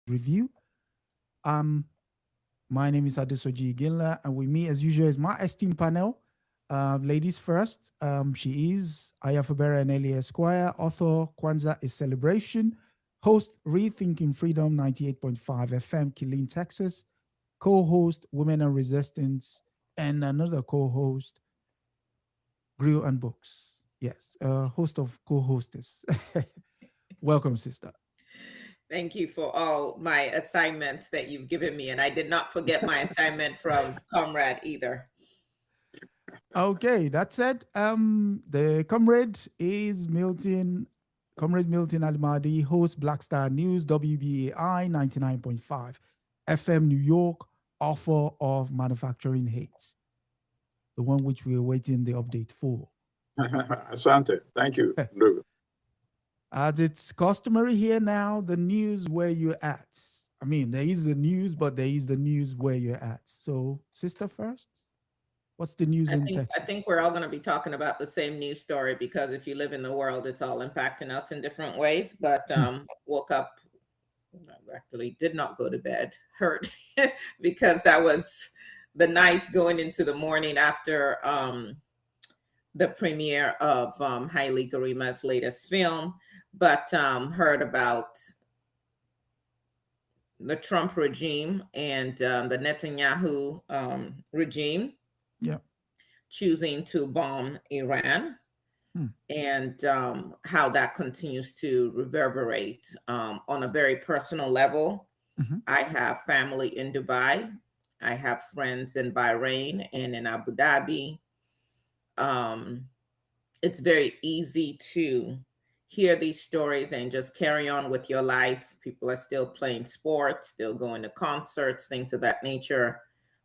Review. Um, my name is Adesoji Iginla, and with me, as usual, is my esteemed panel. Ladies first, she is Aya Fubara Eneli Esquire, author, Kwanzaa is Celebration, host, Rethinking Freedom 98.5 FM, Killeen, Texas, co-host, Women and Resistance, and another co-host, Grill and Books. Yes, host of co-hostess. Welcome, sister. Thank you for all my assignments that you've given me. And I did not forget my assignment from Comrade either. Okay, that said, the comrade is Milton, Comrade Milton Allimadi, host Black Star News, WBAI 99.5, FM New York, author of Manufacturing Hates, the one which we are waiting the update for. Asante, thank you. As it's customary here now, the news where you're at. I mean, there is the news, but there is the news where you're at. So, sister first. What's the news in Texas? I think we're all going to be talking about the same news story because if you live in the world, it's all impacting us in different ways. But woke up, actually did not go to bed, hurt because that was the night going into the morning after the premiere of Haile Garima's latest film. But heard about the Trump regime and the Netanyahu regime choosing to bomb Iran and how that continues to reverberate on a very personal level. I have family in Dubai. I have friends in Bahrain and in Abu Dhabi. It's very easy to hear these stories and just carry on with your life. People are still playing sports, still going to concerts, things of that nature,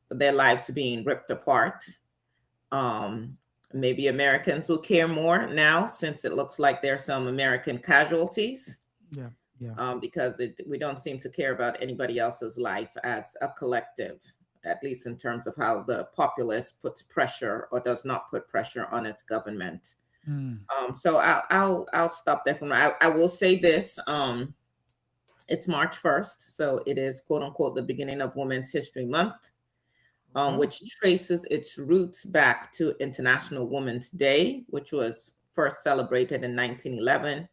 but their lives are being ripped apart. Maybe Americans will care more now since it looks like there's some American casualties. Because we don't seem to care about anybody else's life as a collective, at least in terms of how the populace puts pressure or does not put pressure on its government. So I'll stop there for now. I will say this. It's March 1st, so it is quote unquote the beginning of Women's History Month, which traces its roots back to International Women's Day, which was first celebrated in 1911.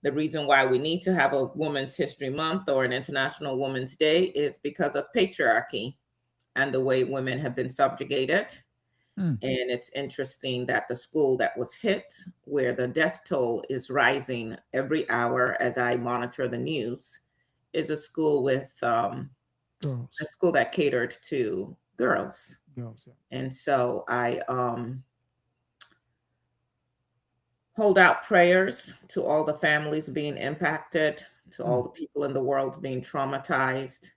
The reason why we need to have a Women's History Month or an International Women's Day is because of patriarchy and the way women have been subjugated. And it's interesting that the school that was hit, where the death toll is rising every hour as I monitor the news, is a school with a school that catered to girls. And so I hold out prayers to all the families being impacted, to all the people in the world being traumatized.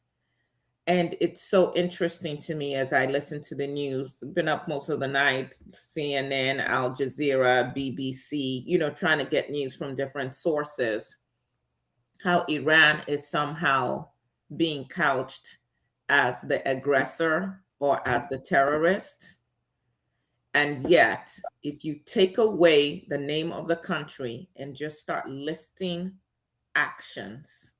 And it's so interesting to me as I listen to the news, been up most of the night, CNN, Al Jazeera, BBC, trying to get news from different sources, how Iran is somehow being couched as the aggressor or as the terrorist. And yet, if you take away the name of the country and just start listing actions,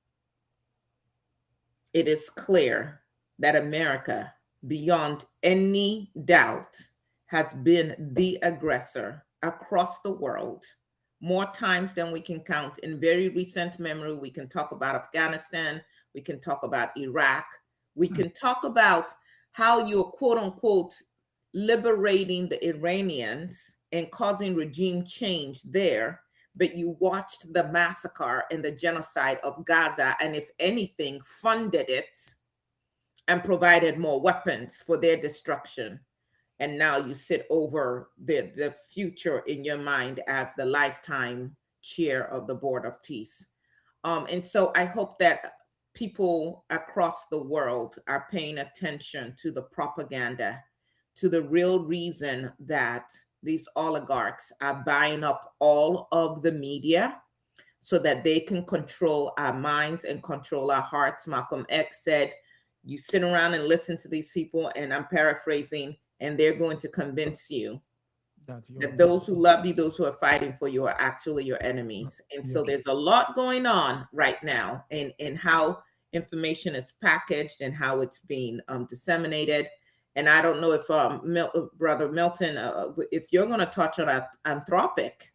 it is clear that America, beyond any doubt, has been the aggressor across the world more times than we can count. In very recent memory, we can talk about Afghanistan, we can talk about Iraq, we can talk about how you're quote unquote liberating the Iranians and causing regime change there, but you watched the massacre and the genocide of Gaza, and if anything, funded it and provided more weapons for their destruction. And now you sit over the future in your mind as the lifetime chair of the Board of Peace. And so I hope that people across the world are paying attention to the propaganda, to the real reason that these oligarchs are buying up all of the media so that they can control our minds and control our hearts. Malcolm X said, you sit around and listen to these people, and I'm paraphrasing, and they're going to convince you that those who love you, those who are fighting for you, are actually your enemies. And so there's a lot going on right now in how information is packaged and how it's being disseminated. And I don't know if Brother Milton, if you're going to touch on Anthropic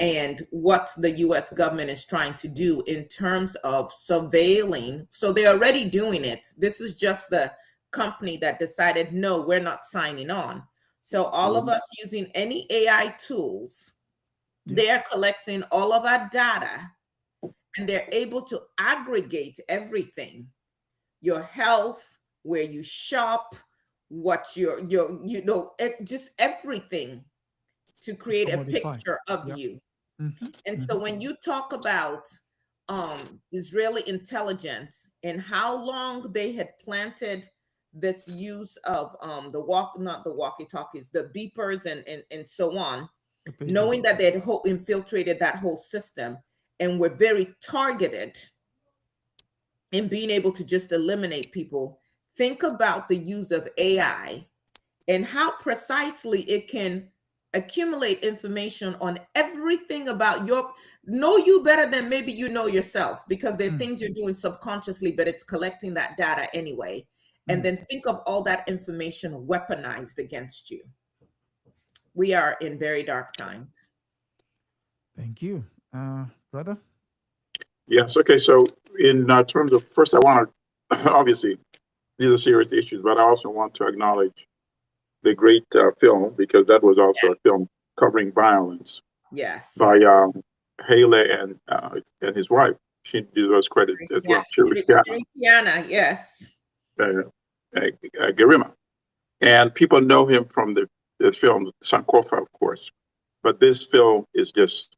and what the US government is trying to do in terms of surveilling. So they're already doing it. This is just the company that decided, no, we're not signing on. So all of us using any AI tools, they're collecting all of our data, and they're able to aggregate everything, your health, where you shop, what just everything, to create a picture of you. And so when you talk about Israeli intelligence and how long they had planted this use of the walkie-talkies, the beepers and so on, knowing that they'd infiltrated that whole system and were very targeted in being able to just eliminate people, think about the use of AI and how precisely it can accumulate information on everything about know you better than maybe you know yourself, because there are things you're doing subconsciously, but it's collecting that data anyway. And then think of all that information weaponized against you. We are in very dark times. Thank you. Brother? Yes, okay, so in terms of, first I want to, obviously, these are serious issues, but I also want to acknowledge the great film, because that was also a film covering violence. Yes. By Haley and his wife. She deserves credit as well. Shirikiana, yes. Garima. And people know him from the film Sankofa, of course. But this film is just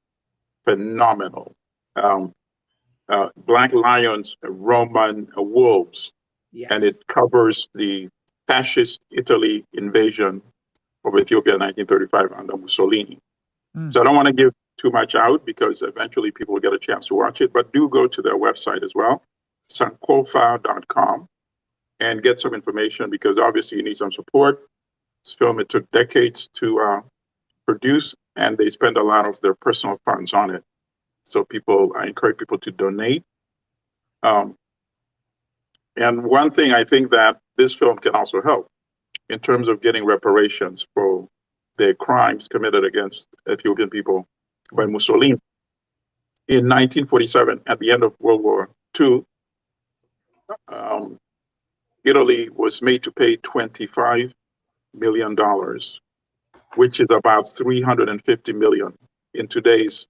phenomenal. Black Lions, Roman Wolves. Yes. And it covers the fascist Italy invasion of Ethiopia in 1935 under Mussolini. So I don't want to give too much out, because eventually people will get a chance to watch it, but do go to their website as well, sankofa.com, and get some information, because obviously you need some support. This film, it took decades to produce, and they spend a lot of their personal funds on it. So I encourage people to donate. And one thing I think that this film can also help in terms of getting reparations for the crimes committed against Ethiopian people by Mussolini. In 1947, at the end of World War II, Italy was made to pay $25 million, which is about 350 million in today's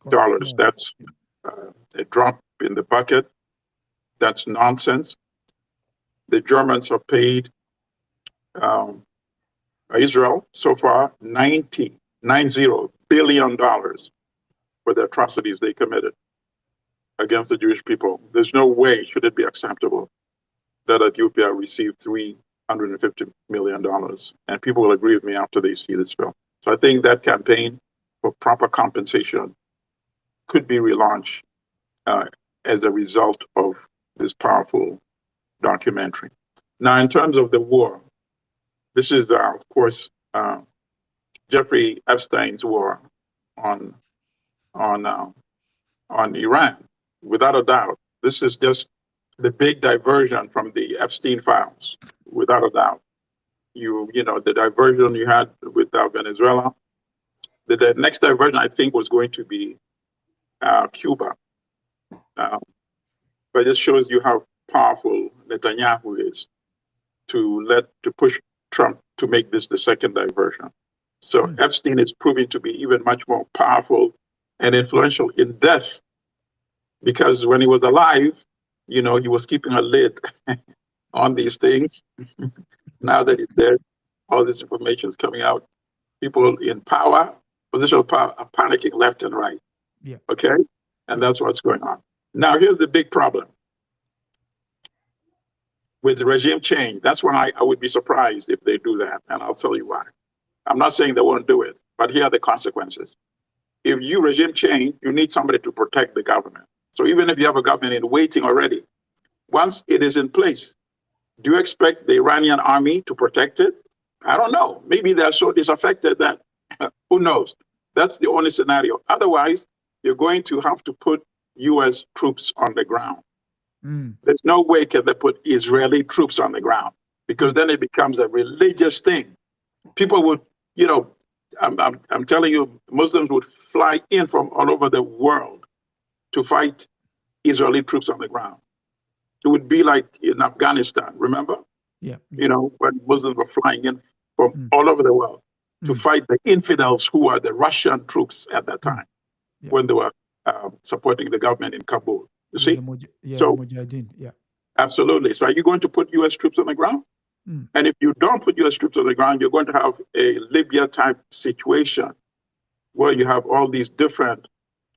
dollars. That's a drop in the bucket. That's nonsense. The Germans have paid Israel so far $90 billion for the atrocities they committed against the Jewish people. There's no way should it be acceptable that Ethiopia received $350 million. And people will agree with me after they see this film. So I think that campaign for proper compensation could be relaunched as a result of this powerful documentary. Now, in terms of the war, this is, of course, Jeffrey Epstein's war on Iran. Without a doubt, this is just the big diversion from the Epstein files. Without a doubt, you know the diversion you had with Venezuela. The next diversion, I think, was going to be Cuba. But it shows you how powerful Netanyahu is to push Trump to make this the second diversion. So Epstein is proving to be even much more powerful and influential in death, because when he was alive, he was keeping a lid on these things. Now that he's dead, all this information is coming out. People in power, position of power, are panicking left and right. Yeah. Okay? And that's what's going on. Now, here's the big problem. With regime change, that's when I would be surprised if they do that. And I'll tell you why. I'm not saying they won't do it, but here are the consequences. If you regime change, you need somebody to protect the government. So even if you have a government in waiting already, once it is in place, do you expect the Iranian army to protect it? I don't know. Maybe they're so disaffected that, who knows? That's the only scenario. Otherwise, you're going to have to put US troops on the ground. There's no way can they put Israeli troops on the ground, because then it becomes a religious thing. People would, I'm telling you, Muslims would fly in from all over the world to fight Israeli troops on the ground. It would be like in Afghanistan, remember? Yeah. When Muslims were flying in from all over the world to fight the infidels who were the Russian troops at that time, when they were supporting the government in Kabul. You see? The Mujahideen, yeah. Absolutely. So are you going to put U.S. troops on the ground? And if you don't put U.S. troops on the ground, you're going to have a Libya-type situation where you have all these different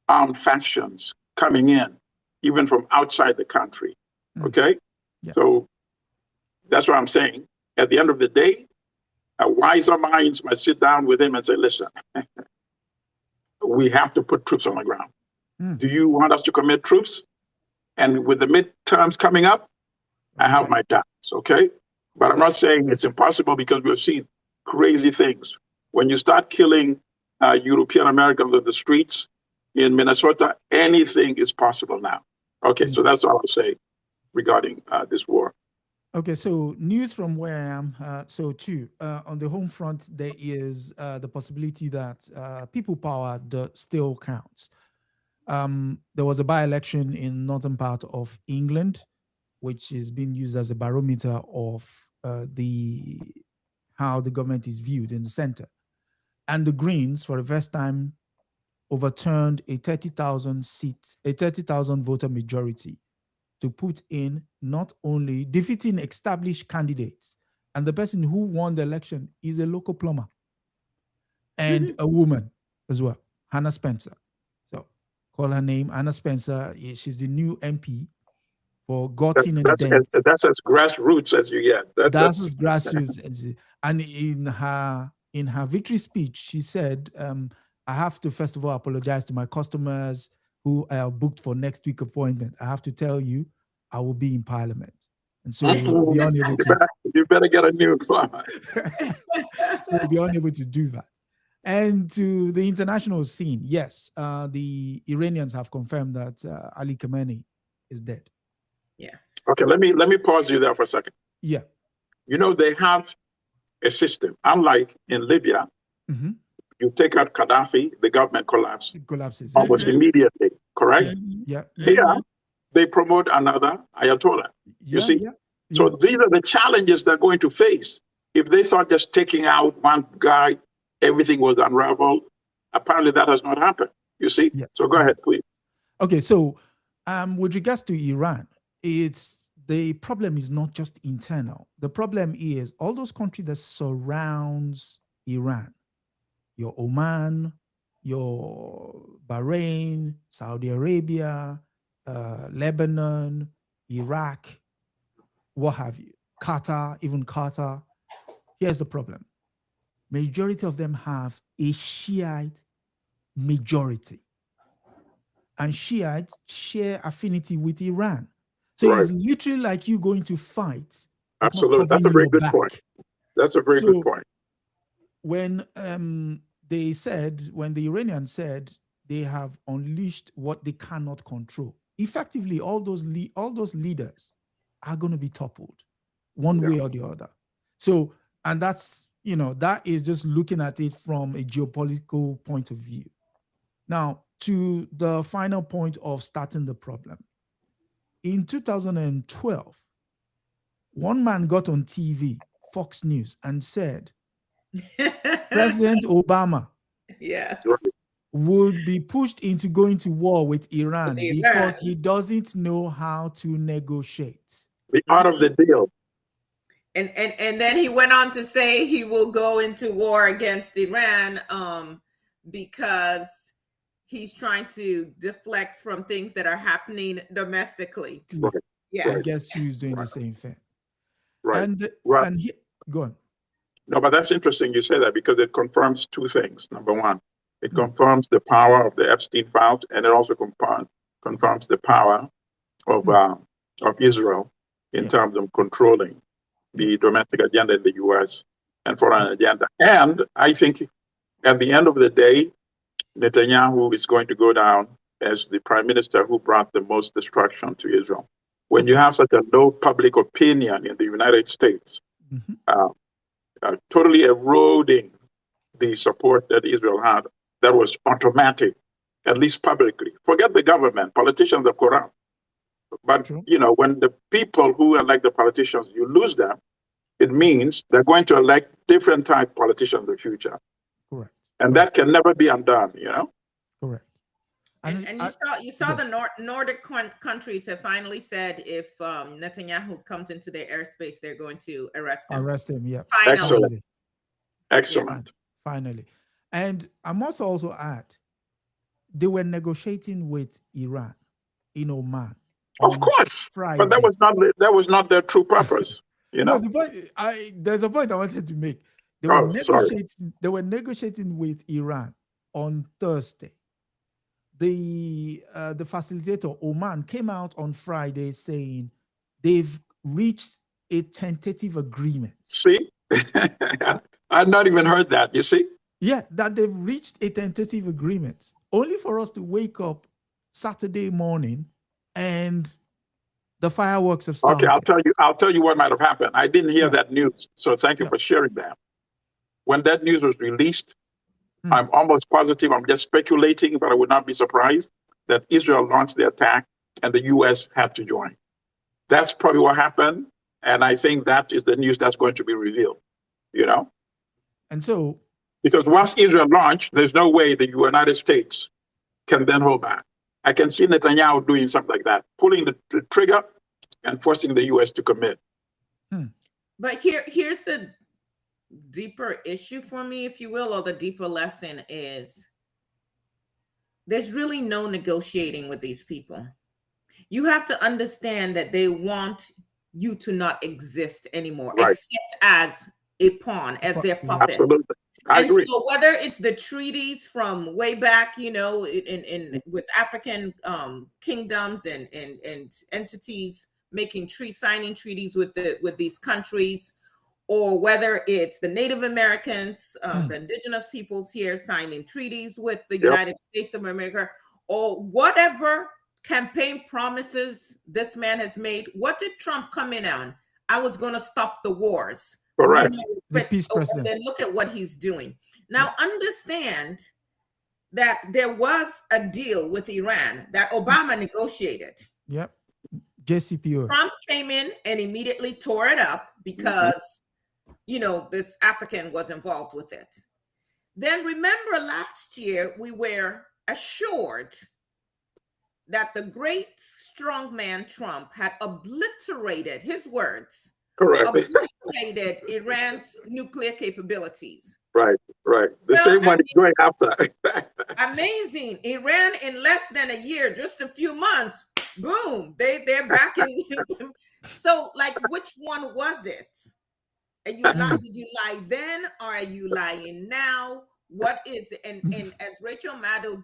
armed factions coming in, even from outside the country. Okay? Yeah. So that's what I'm saying. At the end of the day, wiser minds must sit down with him and say, listen, we have to put troops on the ground. Do you want us to commit troops? And with the midterms coming up, I have my doubts, okay? But I'm not saying it's impossible, because we've seen crazy things. When you start killing European Americans on the streets in Minnesota, anything is possible now. Okay, so that's all I'll say regarding this war. Okay, so news from where I am. On the home front, there is the possibility that people power still counts. There was a by-election in northern part of England, which is being used as a barometer of how the government is viewed in the center. And the Greens, for the first time, overturned a 30,000 voter majority to put in not only defeating established candidates, and the person who won the election is a local plumber and a woman as well, Hannah Spencer. So call her name, Hannah Spencer. She's the new MP for Gortin and Dent. That's as grassroots as you get. That's as grassroots. And in her victory speech, she said, I have to first of all apologize to my customers who are booked for next week appointment. I have to tell you, I will be in Parliament. And so we'll be unable to. You better get a new plumber. So we'll be unable to do that. And to the international scene, yes, the Iranians have confirmed that Ali Khamenei is dead. Yes. Okay, let me pause you there for a second. Yeah. They have a system. Unlike in Libya, you take out Gaddafi, the government collapses almost immediately, correct? Yeah. Here, they promote another Ayatollah. You see? Yeah. So these are the challenges they're going to face. If they thought just taking out one guy, everything was unraveled, apparently that has not happened. You see? Yeah. So go ahead, please. Okay, so with regards to Iran, the problem is not just internal. The problem is all those countries that surrounds Iran, your Oman, your Bahrain, Saudi Arabia, Lebanon, Iraq, what have you, Qatar, even Qatar. Here's the problem. Majority of them have a Shiite majority. And Shiites share affinity with Iran. So it's literally like you going to fight. Absolutely. That's a very good point. That's a very good point. When the Iranians said they have unleashed what they cannot control, effectively all those leaders are going to be toppled one way or the other. So, and that's, that is just looking at it from a geopolitical point of view. Now, to the final point of starting the problem. In 2012, one man got on TV, Fox News, and said, President Obama would be pushed into going to war with Iran because he doesn't know how to negotiate. Be part of the deal. And then he went on to say he will go into war against Iran because he's trying to deflect from things that are happening domestically. Right. Yes. I guess who's doing the same thing. Right. And go on. No, but that's interesting you say that, because it confirms two things. Number one, it confirms the power of the Epstein files, and it also confirms the power of Israel in terms of controlling the domestic agenda in the U.S. and foreign agenda. And I think at the end of the day, Netanyahu is going to go down as the prime minister who brought the most destruction to Israel. when you have such a low public opinion in the United States, totally eroding the support that Israel had, that was automatic, at least publicly. Forget the government, politicians are corrupt. But, True. you know, when the people who elect the politicians, you lose them, it means they're going to elect different type politicians in the future. Correct. And that can never be undone, you know? Correct. And you saw the Nordic countries have finally said if Netanyahu comes into their airspace, they're going to arrest him. Arrest him, yeah. Finally. Excellent. Excellent. Yeah, finally. And I must also add, they were negotiating with Iran in Oman. Of course. Friday. But that was not their true purpose. You know? No, the point, there's a point I wanted to make. They were negotiating with Iran on Thursday. The facilitator, Oman, came out on Friday saying they've reached a tentative agreement. See? I've not even heard that, you see? Yeah, that they've reached a tentative agreement, only for us to wake up Saturday morning and the fireworks have started. Okay, I'll tell you what might have happened. I didn't hear that news, so thank you for sharing that. When that news was released, I'm almost positive, I'm just speculating, but I would not be surprised that Israel launched the attack and the US had to join. That's probably what happened, and I think that is the news that's going to be revealed, you know? And so, because once Israel launched, there's no way the United States can then hold back. I can see Netanyahu doing something like that, pulling the trigger and forcing the US to commit. But here's the deeper issue for me, if you will, or the deeper lesson is there's really no negotiating with these people. You have to understand that they want you to not exist anymore, except as a pawn, as their puppet. Absolutely. I agree. So whether it's the treaties from way back, you know, in with African kingdoms and entities signing treaties with these countries, or whether it's the Native Americans, the indigenous peoples here signing treaties with the United States of America, or whatever campaign promises this man has made. What did Trump come in on? I was going to stop the wars. Correct. The peace president. Then look at what he's doing. Now understand that there was a deal with Iran that Obama negotiated. Yep. JCPOA. Trump came in and immediately tore it up because, you know, this African was involved with it. Then remember last year, we were assured that the great strong man Trump had obliterated, his words, obliterated Iran's nuclear capabilities. Right. The same one he's going after. Amazing. Iran in less than a year, just a few months, boom, they're back in. So, like, which one was it? Did you lie then, or are you lying now? What is it? And as Rachel Maddow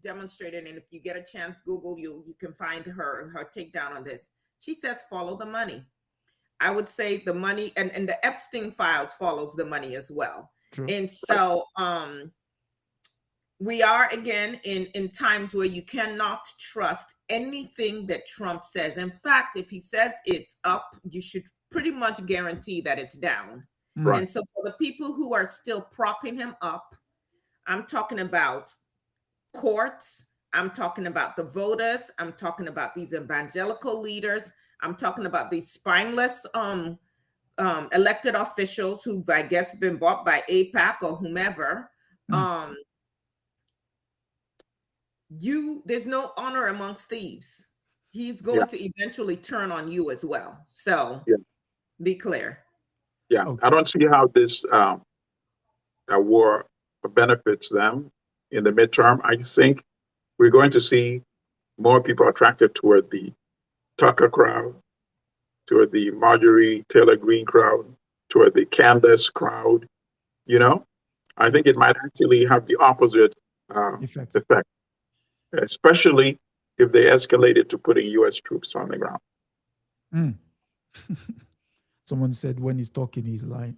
demonstrated, and if you get a chance, Google, you can find her takedown on this. She says, follow the money. I would say the money and the Epstein files follows the money as well. True. And so we are again in times where you cannot trust anything that Trump says. In fact, if he says it's up, you should pretty much guarantee that it's down. Right. And so for the people who are still propping him up, I'm talking about courts, I'm talking about the voters, I'm talking about these evangelical leaders, I'm talking about these spineless elected officials who've, I guess, been bought by AIPAC or whomever. There's no honor amongst thieves. He's going to eventually turn on you as well. So be clear. Yeah, I don't see how this war benefits them in the midterm. I think we're going to see more people attracted toward the Tucker crowd, toward the Marjorie Taylor Greene crowd, toward the Candace crowd. You know, I think it might actually have the opposite effect, especially if they escalate it to putting U.S. troops on the ground. Someone said when he's talking, he's lying.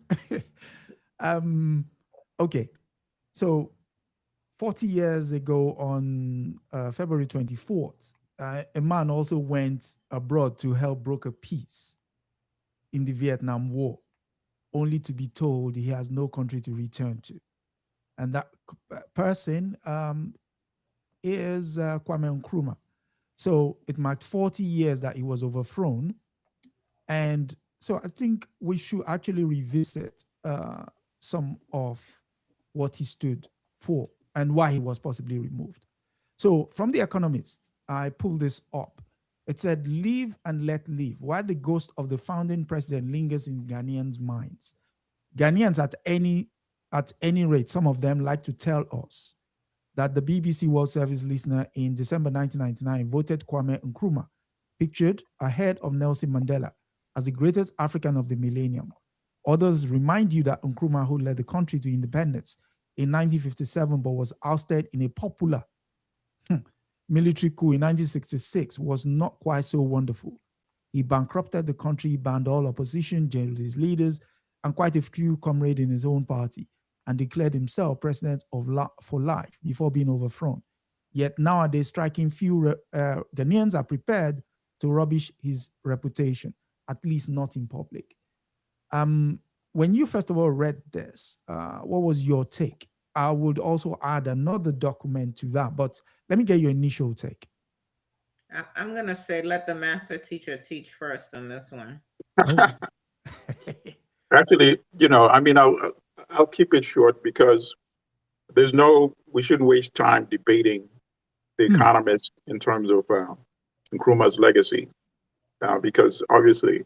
Okay, so 40 years ago on February 24th, a man also went abroad to help broker peace in the Vietnam War, only to be told he has no country to return to. And that person is Kwame Nkrumah. So it marked 40 years that he was overthrown. And so I think we should actually revisit some of what he stood for and why he was possibly removed. So from The Economist, I pulled this up. It said, "Live and let live, while the ghost of the founding president lingers in Ghanaians' minds." Ghanaians at any rate, some of them like to tell us that the BBC World Service listener in December 1999 voted Kwame Nkrumah, pictured ahead of Nelson Mandela, as the greatest African of the millennium. Others remind you that Nkrumah, who led the country to independence in 1957 but was ousted in a popular military coup in 1966, was not quite so wonderful. He bankrupted the country, banned all opposition, jailed his leaders, and quite a few comrades in his own party, and declared himself president for life before being overthrown. Yet nowadays, striking few Ghanaians are prepared to rubbish his reputation, at least not in public. When you first of all read this, what was your take? I would also add another document to that, but let me get your initial take. I'm going to say, let the master teacher teach first on this one. Actually, I'll keep it short because we shouldn't waste time debating the economists in terms of Nkrumah's legacy. Because obviously,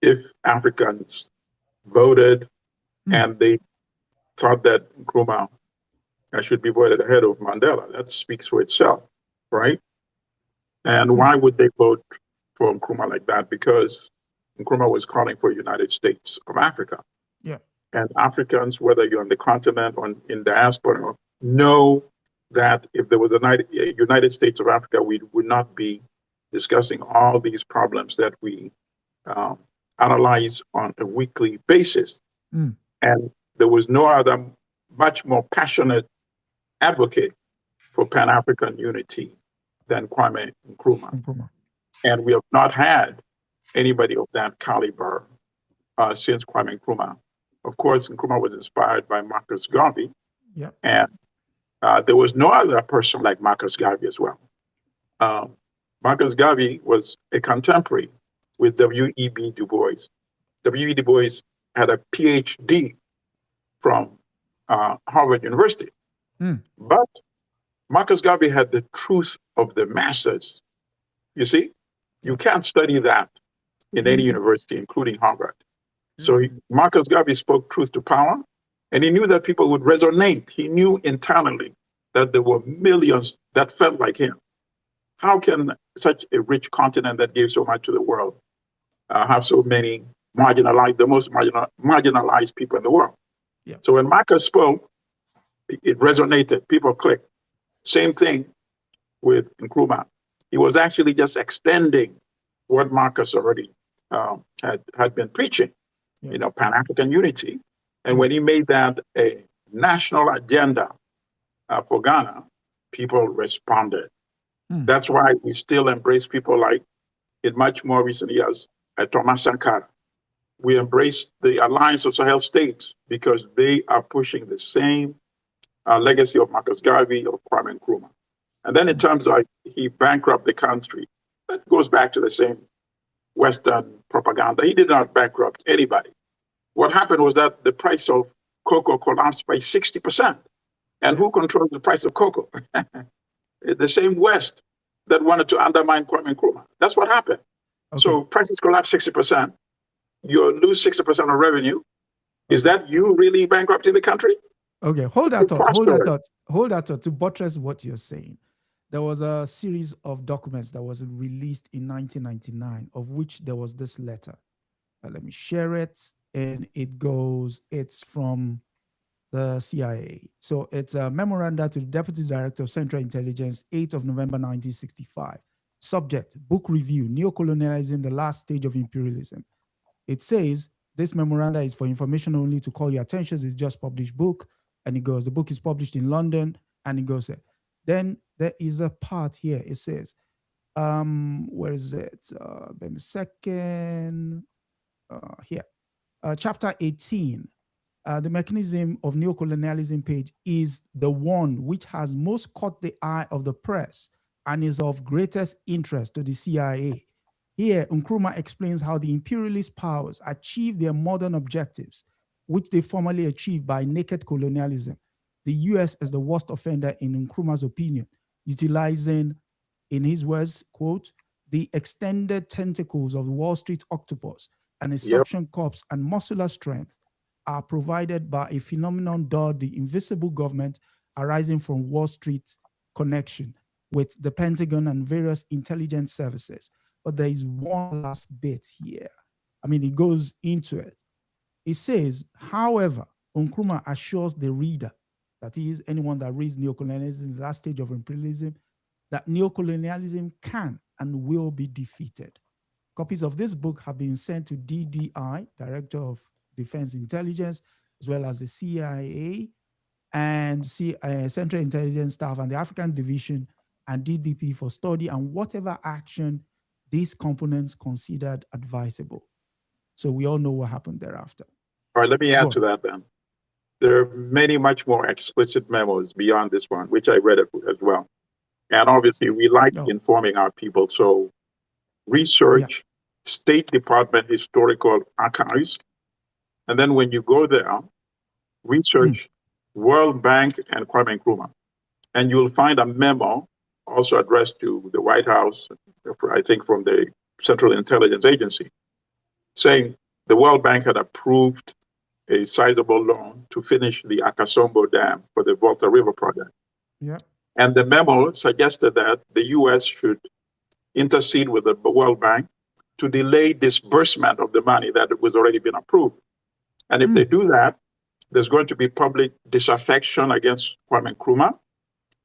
if Africans voted and they thought that Nkrumah should be voted ahead of Mandela, that speaks for itself, right? And why would they vote for Nkrumah like that? Because Nkrumah was calling for United States of Africa. Yeah. And Africans, whether you're on the continent or in diaspora, know that if there was a United States of Africa, we would not be discussing all these problems that we analyze on a weekly basis. And there was no other much more passionate advocate for Pan-African unity than Kwame Nkrumah. And we have not had anybody of that caliber since Kwame Nkrumah. Of course, Nkrumah was inspired by Marcus Garvey. Yeah. And there was no other person like Marcus Garvey as well. Marcus Garvey was a contemporary with W.E.B. Du Bois. W.E. Du Bois had a PhD from Harvard University. But Marcus Garvey had the truth of the masses. You see, you can't study that in any university, including Harvard. So Marcus Garvey spoke truth to power, and he knew that people would resonate. He knew internally that there were millions that felt like him. How can such a rich continent that gave so much to the world have so many the most marginalized people in the world? Yeah. So when Marcus spoke, it resonated, people clicked. Same thing with Nkrumah. He was actually just extending what Marcus already had been preaching, Pan-African unity. And when he made that a national agenda for Ghana, people responded. That's why we still embrace people like, in much more recent years, Thomas Sankara. We embrace the Alliance of Sahel States because they are pushing the same legacy of Marcus Garvey or Kwame Nkrumah. And then in terms of he bankrupted the country, that goes back to the same Western propaganda. He did not bankrupt anybody. What happened was that the price of cocoa collapsed by 60%. And who controls the price of cocoa? The same West that wanted to undermine Kwame Nkrumah. That's what happened. Okay. So prices collapse 60%. You lose 60% of revenue. Is that you really bankrupting the country? Okay, hold that thought. To buttress what you're saying, there was a series of documents that was released in 1999, of which there was this letter. Let me share it. And it's from the CIA. So it's a memoranda to the Deputy Director of Central Intelligence, 8th of November, 1965. Subject, book review, neocolonialism, the last stage of imperialism. It says, this memoranda is for information only, to call your attention to the just published book. And it goes, the book is published in London, and it goes there. Then there is a part here. It says, Where is it? Wait a second. Here. Chapter 18. The mechanism of neocolonialism page is the one which has most caught the eye of the press and is of greatest interest to the CIA. Here, Nkrumah explains how the imperialist powers achieve their modern objectives, which they formerly achieved by naked colonialism. The US is the worst offender in Nkrumah's opinion, utilizing, in his words, quote, the extended tentacles of the Wall Street octopus and its suction cups and muscular strength are provided by a phenomenon dubbed the invisible government arising from Wall Street's connection with the Pentagon and various intelligence services. But there is one last bit here. I mean, it goes into it. It says, however, Nkrumah assures the reader, that is, anyone that reads neocolonialism in the last stage of imperialism, that neocolonialism can and will be defeated. Copies of this book have been sent to DDI, Director of Defense Intelligence, as well as the CIA and Central Intelligence Staff and the African Division and DDP for study and whatever action these components considered advisable. So we all know what happened thereafter. All right, let me add to that then. There are many much more explicit memos beyond this one, which I read as well. And obviously we like informing our people. So research State Department Historical Archives. And then when you go there, research World Bank and Kwame Nkrumah. And you'll find a memo also addressed to the White House, I think from the Central Intelligence Agency, saying the World Bank had approved a sizable loan to finish the Akasombo Dam for the Volta River project. Yeah. And the memo suggested that the US should intercede with the World Bank to delay disbursement of the money that was already been approved. And if they do that, there's going to be public disaffection against Kwame Nkrumah,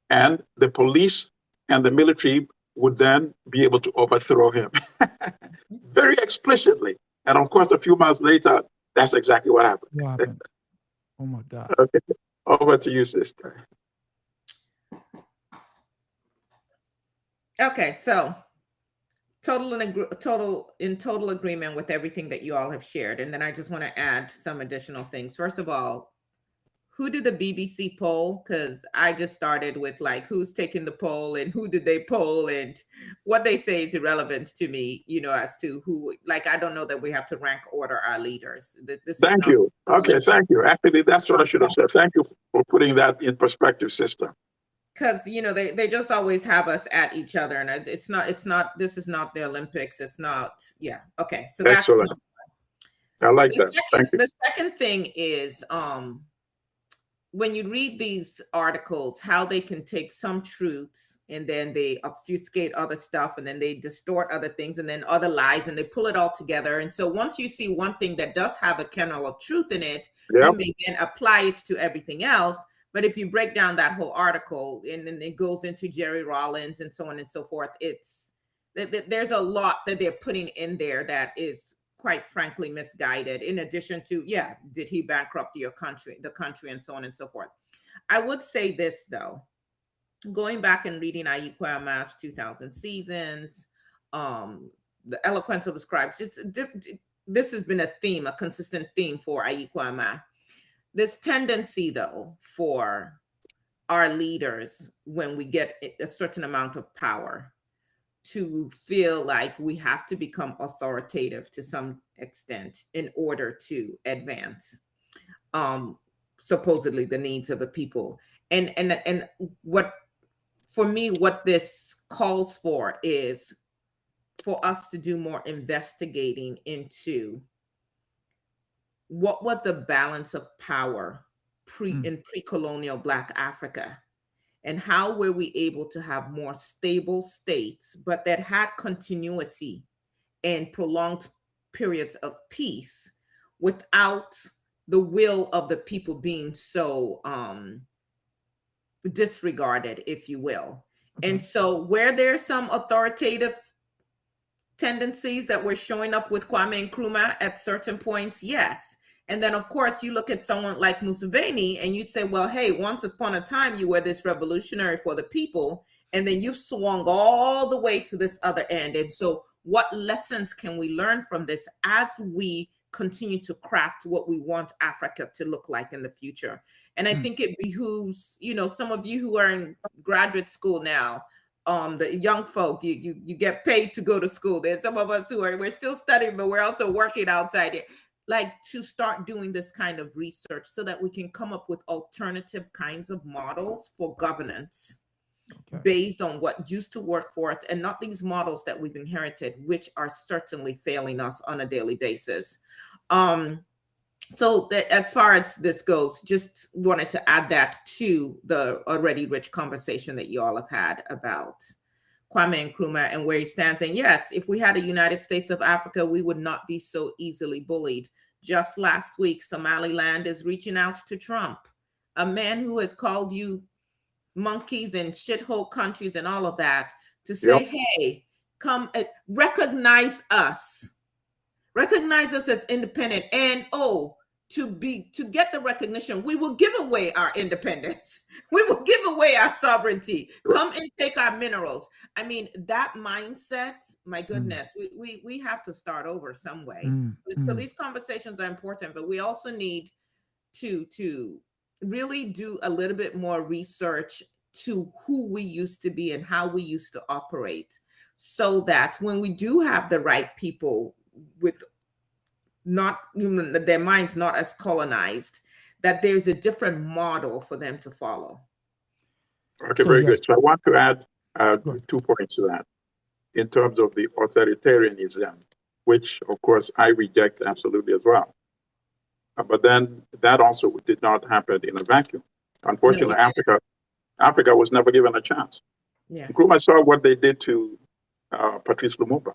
and the police and the military would then be able to overthrow him very explicitly. And of course, a few months later, that's exactly what happened. What happened? Oh my God. Okay, over to you, sister. Okay, so total agreement with everything that you all have shared. And then I just want to add some additional things. First of all, who did the BBC poll? Because I just started with like, who's taking the poll and who did they poll, and what they say is irrelevant to me, you know, as to who, like, I don't know that we have to rank order our leaders. Thank you. Okay, thank you. Actually, that's what I should have said. Thank you for putting that in perspective, sister. Because, you know, they just always have us at each other, and it's not, this is not the Olympics. It's not, okay. So that's excellent. I like that. Thank you. The second thing is, when you read these articles, how they can take some truths and then they obfuscate other stuff, and then they distort other things, and then other lies, and they pull it all together. And so once you see one thing that does have a kernel of truth in it, you may then apply it to everything else. But if you break down that whole article and then it goes into Jerry Rawlins and so on and so forth, there's a lot that they're putting in there that is quite frankly misguided, in addition to, did he bankrupt the country and so on and so forth. I would say this though, going back and reading Ayikwama's 2000 Seasons, The Eloquence of the Scribes, this has been a theme, a consistent theme for Ayikwama. This tendency, though, for our leaders, when we get a certain amount of power, to feel like we have to become authoritative to some extent in order to advance, supposedly, the needs of the people. And what, for me, what this calls for is for us to do more investigating into what was the balance of power in pre-colonial Black Africa, and how were we able to have more stable states, but that had continuity and prolonged periods of peace without the will of the people being so disregarded, if you will. And so where there's some authoritative tendencies that were showing up with Kwame Nkrumah at certain points, yes. And then, of course, you look at someone like Museveni and you say, well, hey, once upon a time, you were this revolutionary for the people. and then you've swung all the way to this other end. And so what lessons can we learn from this as we continue to craft what we want Africa to look like in the future? And I think it behooves, some of you who are in graduate school now, the young folk, you get paid to go to school. There's some of us we're still studying, but we're also working outside it. Like, to start doing this kind of research so that we can come up with alternative kinds of models for governance based on what used to work for us, and not these models that we've inherited, which are certainly failing us on a daily basis. So that, as far as this goes, just wanted to add that to the already rich conversation that you all have had about Kwame Nkrumah and where he stands. And yes, if we had a United States of Africa, we would not be so easily bullied. Just last week, Somaliland is reaching out to Trump, a man who has called you monkeys and shithole countries and all of that, to say, hey, come recognize us as independent. And to get the recognition, we will give away our independence. We will give away our sovereignty. Come and take our minerals. I mean, that mindset, my goodness, we have to start over some way. So these conversations are important, but we also need to really do a little bit more research to who we used to be and how we used to operate, so that when we do have the right people with not even their minds not as colonized, that there's a different model for them to follow. Okay, very good. So I want to add 2 points to that in terms of the authoritarianism, which of course I reject absolutely as well. But then that also did not happen in a vacuum. Unfortunately, Africa was never given a chance. Nkrumah saw what they did to Patrice Lumumba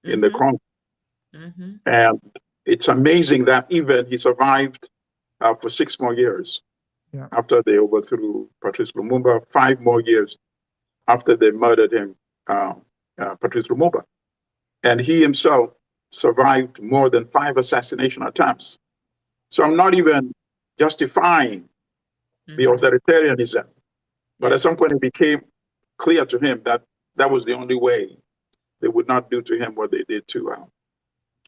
in the Congo. And it's amazing that even he survived for 6 more years after they overthrew Patrice Lumumba, 5 more years after they murdered him, Patrice Lumumba. And he himself survived more than 5 assassination attempts. So I'm not even justifying the authoritarianism. But at some point it became clear to him that that was the only way. They would not do to him what they did to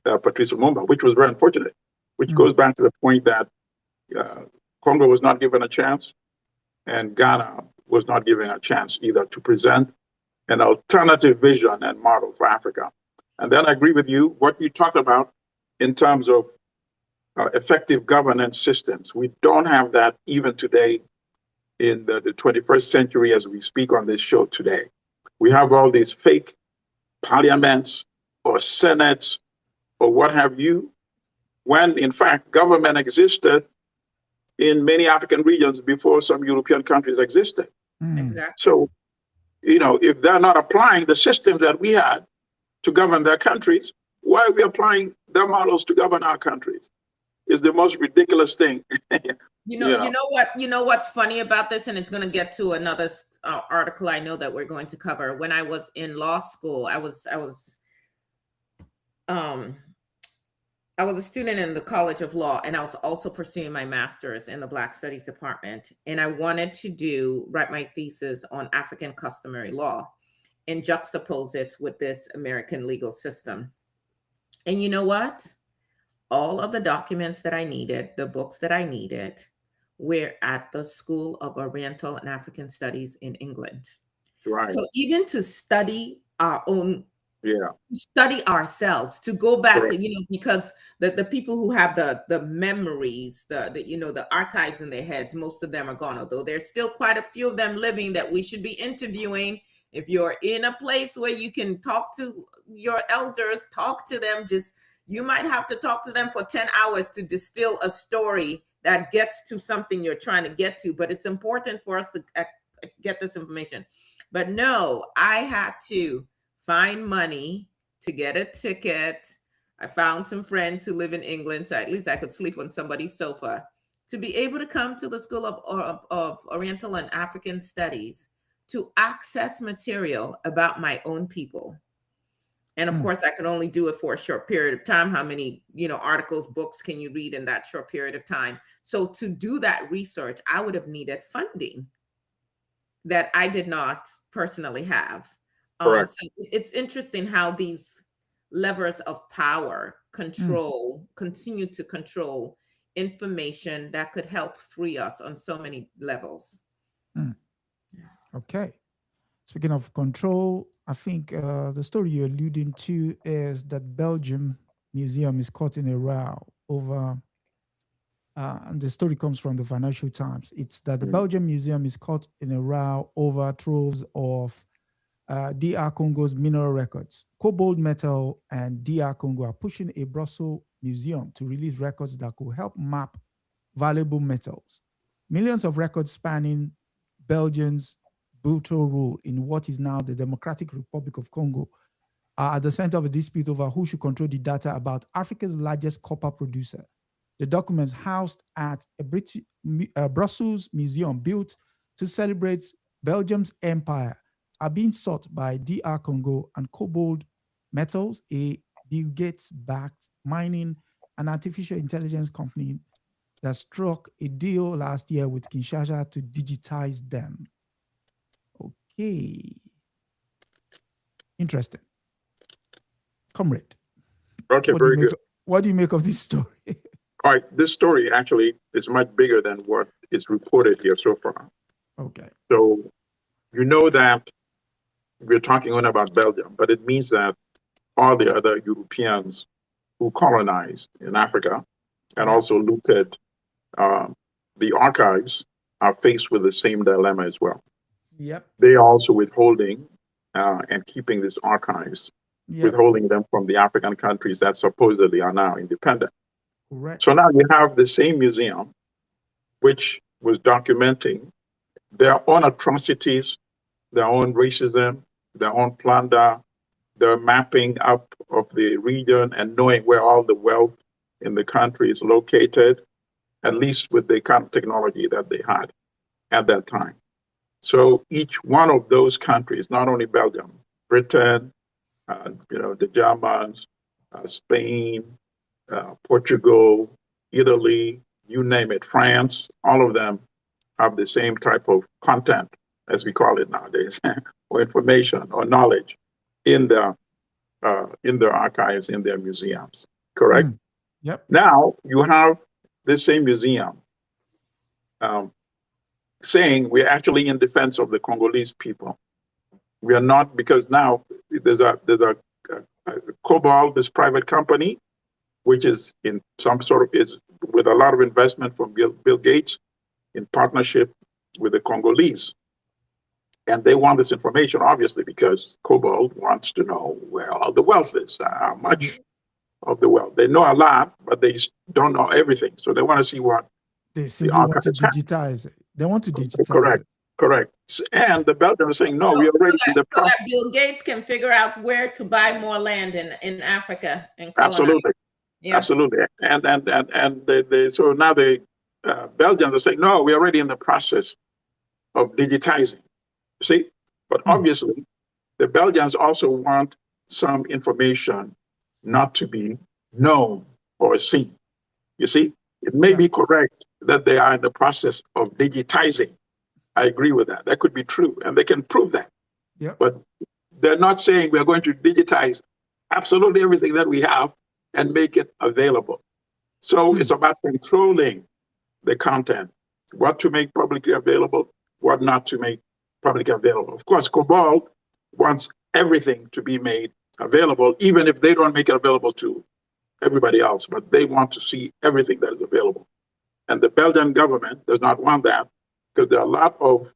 Patrice Lumumba, which was very unfortunate, which goes back to the point that Congo was not given a chance, and Ghana was not given a chance either to present an alternative vision and model for Africa. And then I agree with you, what you talked about in terms of effective governance systems. We don't have that even today in the 21st century as we speak on this show today. We have all these fake parliaments or senates or what have you, when in fact government existed in many African regions before some European countries existed. Exactly. So, if they're not applying the systems that we had to govern their countries, why are we applying their models to govern our countries? Is the most ridiculous thing. You know what's funny about this, and it's going to get to another article I know that we're going to cover. When I was in law school, I was a student in the College of Law, and I was also pursuing my master's in the Black Studies department. And I wanted to write my thesis on African customary law and juxtapose it with this American legal system. And you know what? All of the documents that I needed, the books that I needed, were at the School of Oriental and African Studies in England. Right. So even to study our own, study ourselves, to go back, because the people who have the memories, the archives in their heads, most of them are gone, although there's still quite a few of them living that we should be interviewing. If you're in a place where you can talk to your elders, talk to them, you might have to talk to them for 10 hours to distill a story that gets to something you're trying to get to. But it's important for us to get this information. But no, I had to find money to get a ticket. I found some friends who live in England, so at least I could sleep on somebody's sofa, to be able to come to the School of Oriental and African Studies to access material about my own people. And of course, I could only do it for a short period of time. How many, articles, books can you read in that short period of time? So to do that research, I would have needed funding. that I did not personally have. Correct. So it's interesting how these levers of power continue to control information that could help free us on so many levels. Okay. Speaking of control, I think the story you're alluding to is that Belgium Museum is caught in a row over, and the story comes from the Financial Times. It's that the Belgium Museum is caught in a row over troves of DR Congo's mineral records. Cobalt Metal and DR Congo are pushing a Brussels museum to release records that could help map valuable metals. Millions of records spanning Belgium's brutal rule in what is now the Democratic Republic of Congo are at the center of a dispute over who should control the data about Africa's largest copper producer. The documents housed at a Brussels museum built to celebrate Belgium's empire are being sought by DR Congo and Cobalt Metals, a Bill Gates-backed mining and artificial intelligence company that struck a deal last year with Kinshasa to digitize them. Okay. Interesting. Comrade. Okay, very good. What do you make of this story? All right, this story actually is much bigger than what is reported here so far. Okay. So you know that we're talking only about Belgium, but it means that all the other Europeans who colonized in Africa and also looted the archives are faced with the same dilemma as well. Yep. They are also withholding and keeping these archives, withholding them from the African countries that supposedly are now independent. Correct. So now you have the same museum, which was documenting their own atrocities, their own racism, their own plunder, their mapping up of the region and knowing where all the wealth in the country is located, at least with the kind of technology that they had at that time. So each one of those countries, not only Belgium, Britain, the Germans, Spain, Portugal, Italy, you name it, France, all of them have the same type of content, as we call it nowadays, or information or knowledge in their archives, in their museums. Correct? Yep. Now you have this same museum saying we're actually in defense of the Congolese people. We are not, because now there's a Cobalt, this private company, which is in some sort of, is with a lot of investment from Bill Gates in partnership with the Congolese. And they want this information, obviously, because Cobalt wants to know where all the wealth is, how much of the wealth. They know a lot, but they don't know everything. So they want to see what they simply want to digitize it. They want to digitize it. Correct. And the Belgians are saying, no, we already in the process. So that Bill Gates can figure out where to buy more land in Africa and colonize. Absolutely. Yeah. Absolutely. And so now the Belgians are saying, no, we're already in the process of digitizing. See? But obviously, the Belgians also want some information not to be known or seen. You see? It may be correct that they are in the process of digitizing. I agree with that. That could be true, and they can prove that. Yeah. But they're not saying we're going to digitize absolutely everything that we have and make it available. So it's about controlling the content, what to make publicly available, what not to make publicly available. Of course, Cobalt wants everything to be made available, even if they don't make it available to everybody else, but they want to see everything that is available. And the Belgian government does not want that, because there are a lot of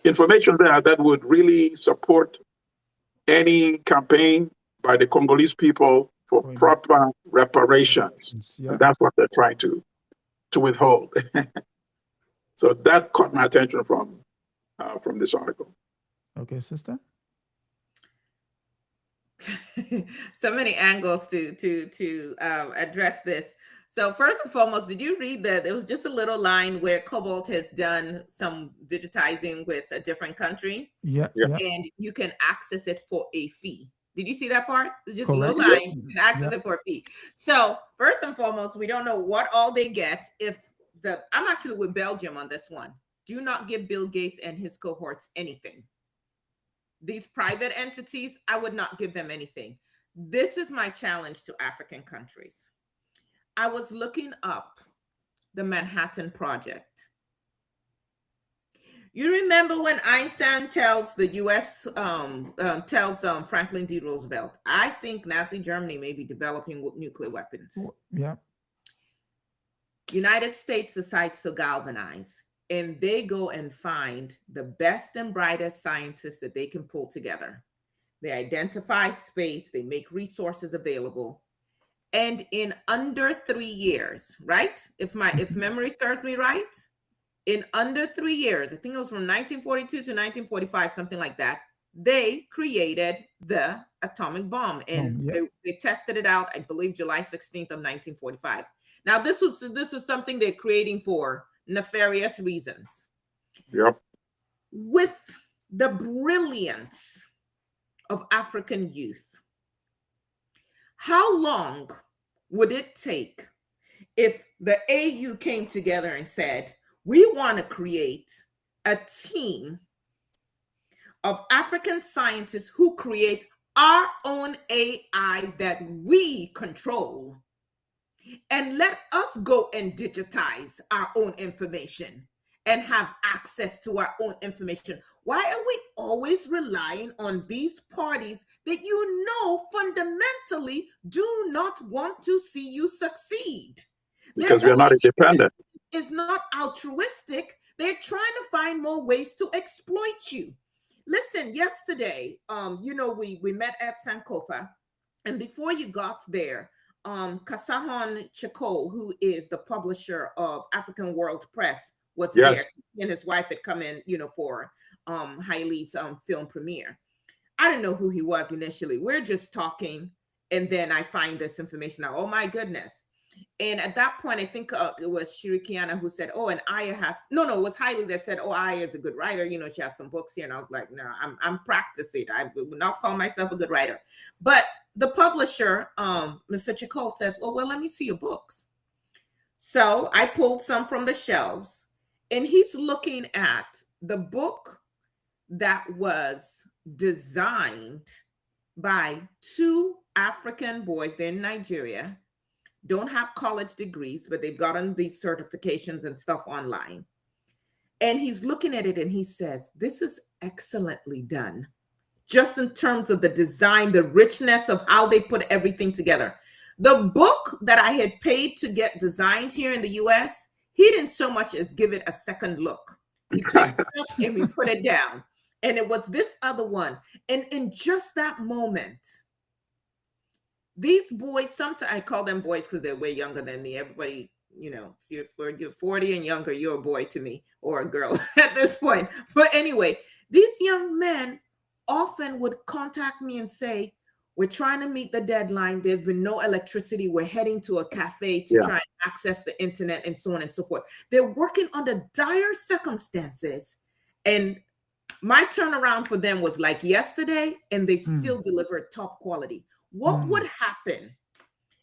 information there that would really support any campaign by the Congolese people for proper reparations. And that's what they're trying to withhold. So that caught my attention from this article. Okay, sister. So many angles to address this. So first and foremost, did you read that there was just a little line where Cobalt has done some digitizing with a different country? Yeah. And you can access it for a fee. Did you see that part? It's just Correct. a little line. You can access it for a fee. So first and foremost, we don't know what all they get if I'm actually with Belgium on this one. Do not give Bill Gates and his cohorts anything. These private entities, I would not give them anything. This is my challenge to African countries. I was looking up the Manhattan Project. You remember when Einstein tells the U.S., tells Franklin D. Roosevelt, I think Nazi Germany may be developing nuclear weapons. Yeah. United States decides to galvanize, and they go and find the best and brightest scientists that they can pull together. They identify space, they make resources available. And in under 3 years, right? If memory serves me right, in under 3 years, I think it was from 1942 to 1945, something like that, they created the atomic bomb, and they tested it out, I believe, July 16th of 1945. Now, this is something they're creating for nefarious reasons. Yep. With the brilliance of African youth, how long would it take if the AU came together and said, we want to create a team of African scientists who create our own AI that we control, and let us go and digitize our own information and have access to our own information? Why are we always relying on these parties that you know fundamentally do not want to see you succeed? Because we're not independent. Is not altruistic. They're trying to find more ways to exploit you. Listen, yesterday, we met at Sankofa, and before you got there, Kasahon Chakol, who is the publisher of African World Press, was there. He and his wife had come in, for Haile's film premiere. I didn't know who he was initially. We're just talking, and then I find this information out. Oh my goodness. And at that point, I think it was Shirikiana who said, oh, and Aya has, no, it was Haile that said, oh, Aya is a good writer. She has some books here. And I was like, no, I'm practicing. I would not call myself a good writer. But the publisher, Mr. Chakol, says, oh, well, let me see your books. So I pulled some from the shelves, and he's looking at the book that was designed by 2 African boys. They're in Nigeria. Don't have college degrees, but they've gotten these certifications and stuff online. And he's looking at it and he says, this is excellently done. Just in terms of the design, the richness of how they put everything together. The book that I had paid to get designed here in the US, he didn't so much as give it a second look. He picked it up and we put it down. And it was this other one. And in just that moment, these boys, sometimes I call them boys because they're way younger than me. Everybody, if you're 40 and younger, you're a boy to me, or a girl at this point. But anyway, these young men often would contact me and say, we're trying to meet the deadline. There's been no electricity. We're heading to a cafe to try and access the internet and so on and so forth. They're working under dire circumstances. And my turnaround for them was like yesterday, and they still delivered top quality. What would happen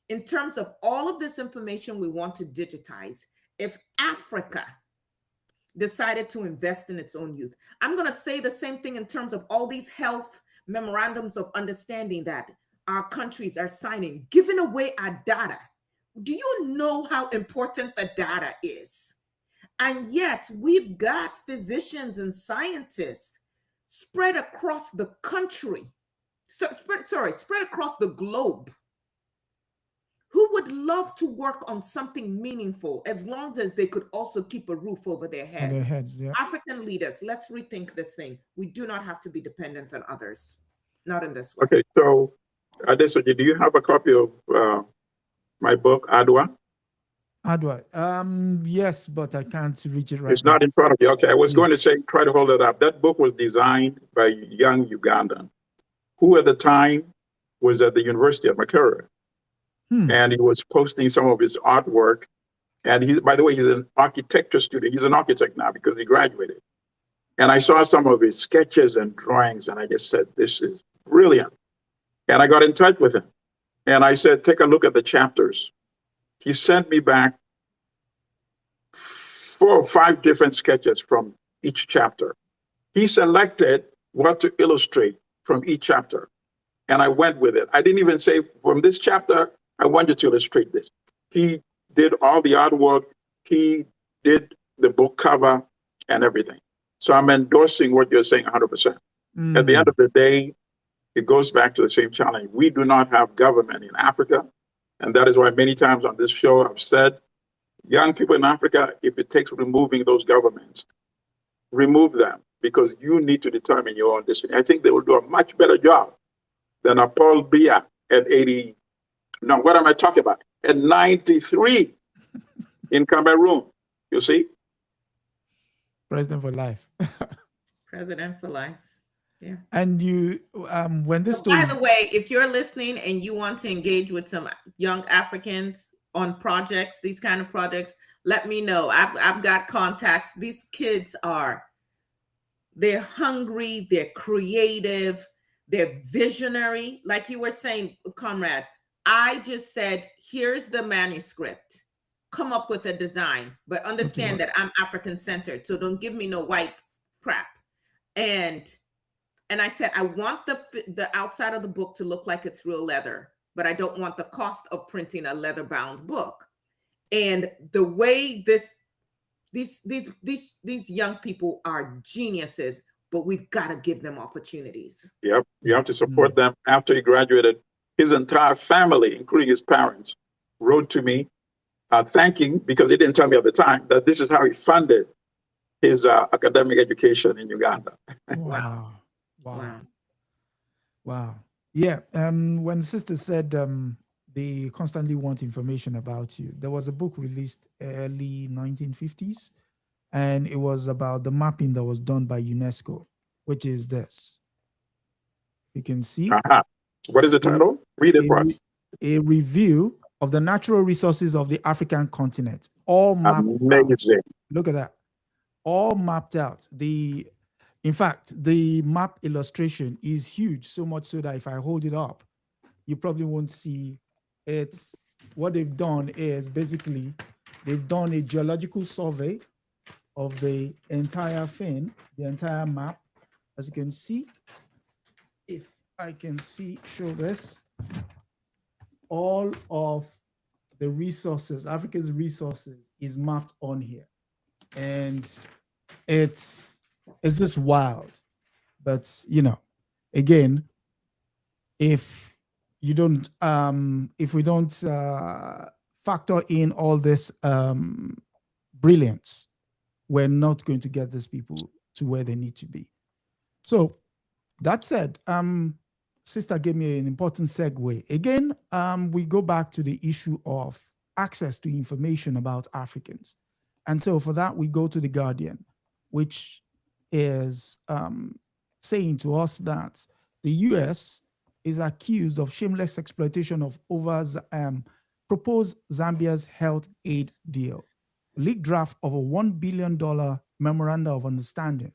in terms of all of this information we want to digitize if Africa decided to invest in its own youth? I'm going to say the same thing in terms of all these health memorandums of understanding that our countries are signing, giving away our data. Do you know how important the data is? And yet we've got physicians and scientists spread across the country. Spread across the globe, who would love to work on something meaningful as long as they could also keep a roof over their heads. African leaders, let's rethink this thing. We do not have to be dependent on others, not in this way. Okay, so Adesoji, do you have a copy of my book, Adwa? Adwa, yes, but I can't reach it right now. It's not in front of you. Okay, I was going to say, try to hold it up. That book was designed by a young Ugandan, who at the time was at the University of Makerere. And he was posting some of his artwork. And by the way, he's an architecture student. He's an architect now because he graduated. And I saw some of his sketches and drawings, and I just said, this is brilliant. And I got in touch with him. And I said, take a look at the chapters. He sent me back 4 or 5 different sketches from each chapter. He selected what to illustrate from each chapter, and I went with it. I didn't even say, from this chapter, I want you to illustrate this. He did all the artwork. He did the book cover and everything. So I'm endorsing what you're saying 100%. At the end of the day, it goes back to the same challenge. We do not have government in Africa. And that is why many times on this show, I've said, young people in Africa, if it takes removing those governments, remove them, because you need to determine your own destiny. I think they will do a much better job than a Paul Biya at 80. No, what am I talking about? At 93 in Cameroon, you see? President for life. President for life. Yeah. And you, when this By the way, if you're listening and you want to engage with some young Africans on projects, these kind of projects, let me know. I've got contacts. These kids they're hungry, they're creative, they're visionary. Like you were saying, Conrad, I just said, here's the manuscript. Come up with a design, but understand that I'm African centered. So don't give me no white crap. And I said, I want the outside of the book to look like it's real leather, but I don't want the cost of printing a leather bound book. And the way these young people are geniuses, but we've got to give them opportunities. Yep, you have to support them. After he graduated, his entire family, including his parents, wrote to me thanking, because he didn't tell me at the time, that this is how he funded his academic education in Uganda. Wow. Yeah. When Sister said they constantly want information about you, there was a book released early 1950s, and it was about the mapping that was done by UNESCO, which is this. You can see. What is the title? Read it for us. A review of the natural resources of the African continent, all mapped Amazing. out. Look at that. All mapped out. In fact, the map illustration is huge, so much so that if I hold it up, you probably won't see it. What they've done is basically they've done a geological survey of the entire thing, the entire map. As you can see, if I can show this, all of the resources, Africa's resources, is mapped on here. And it's just wild. But again, if we don't factor in all this brilliance, we're not going to get these people to where they need to be. So that said, Sister gave me an important segue. Again, we go back to the issue of access to information about Africans. And so for that, we go to The Guardian, which is saying to us that the US is accused of shameless exploitation of proposed Zambia's health aid deal. Leaked draft of a $1 billion memorandum of understanding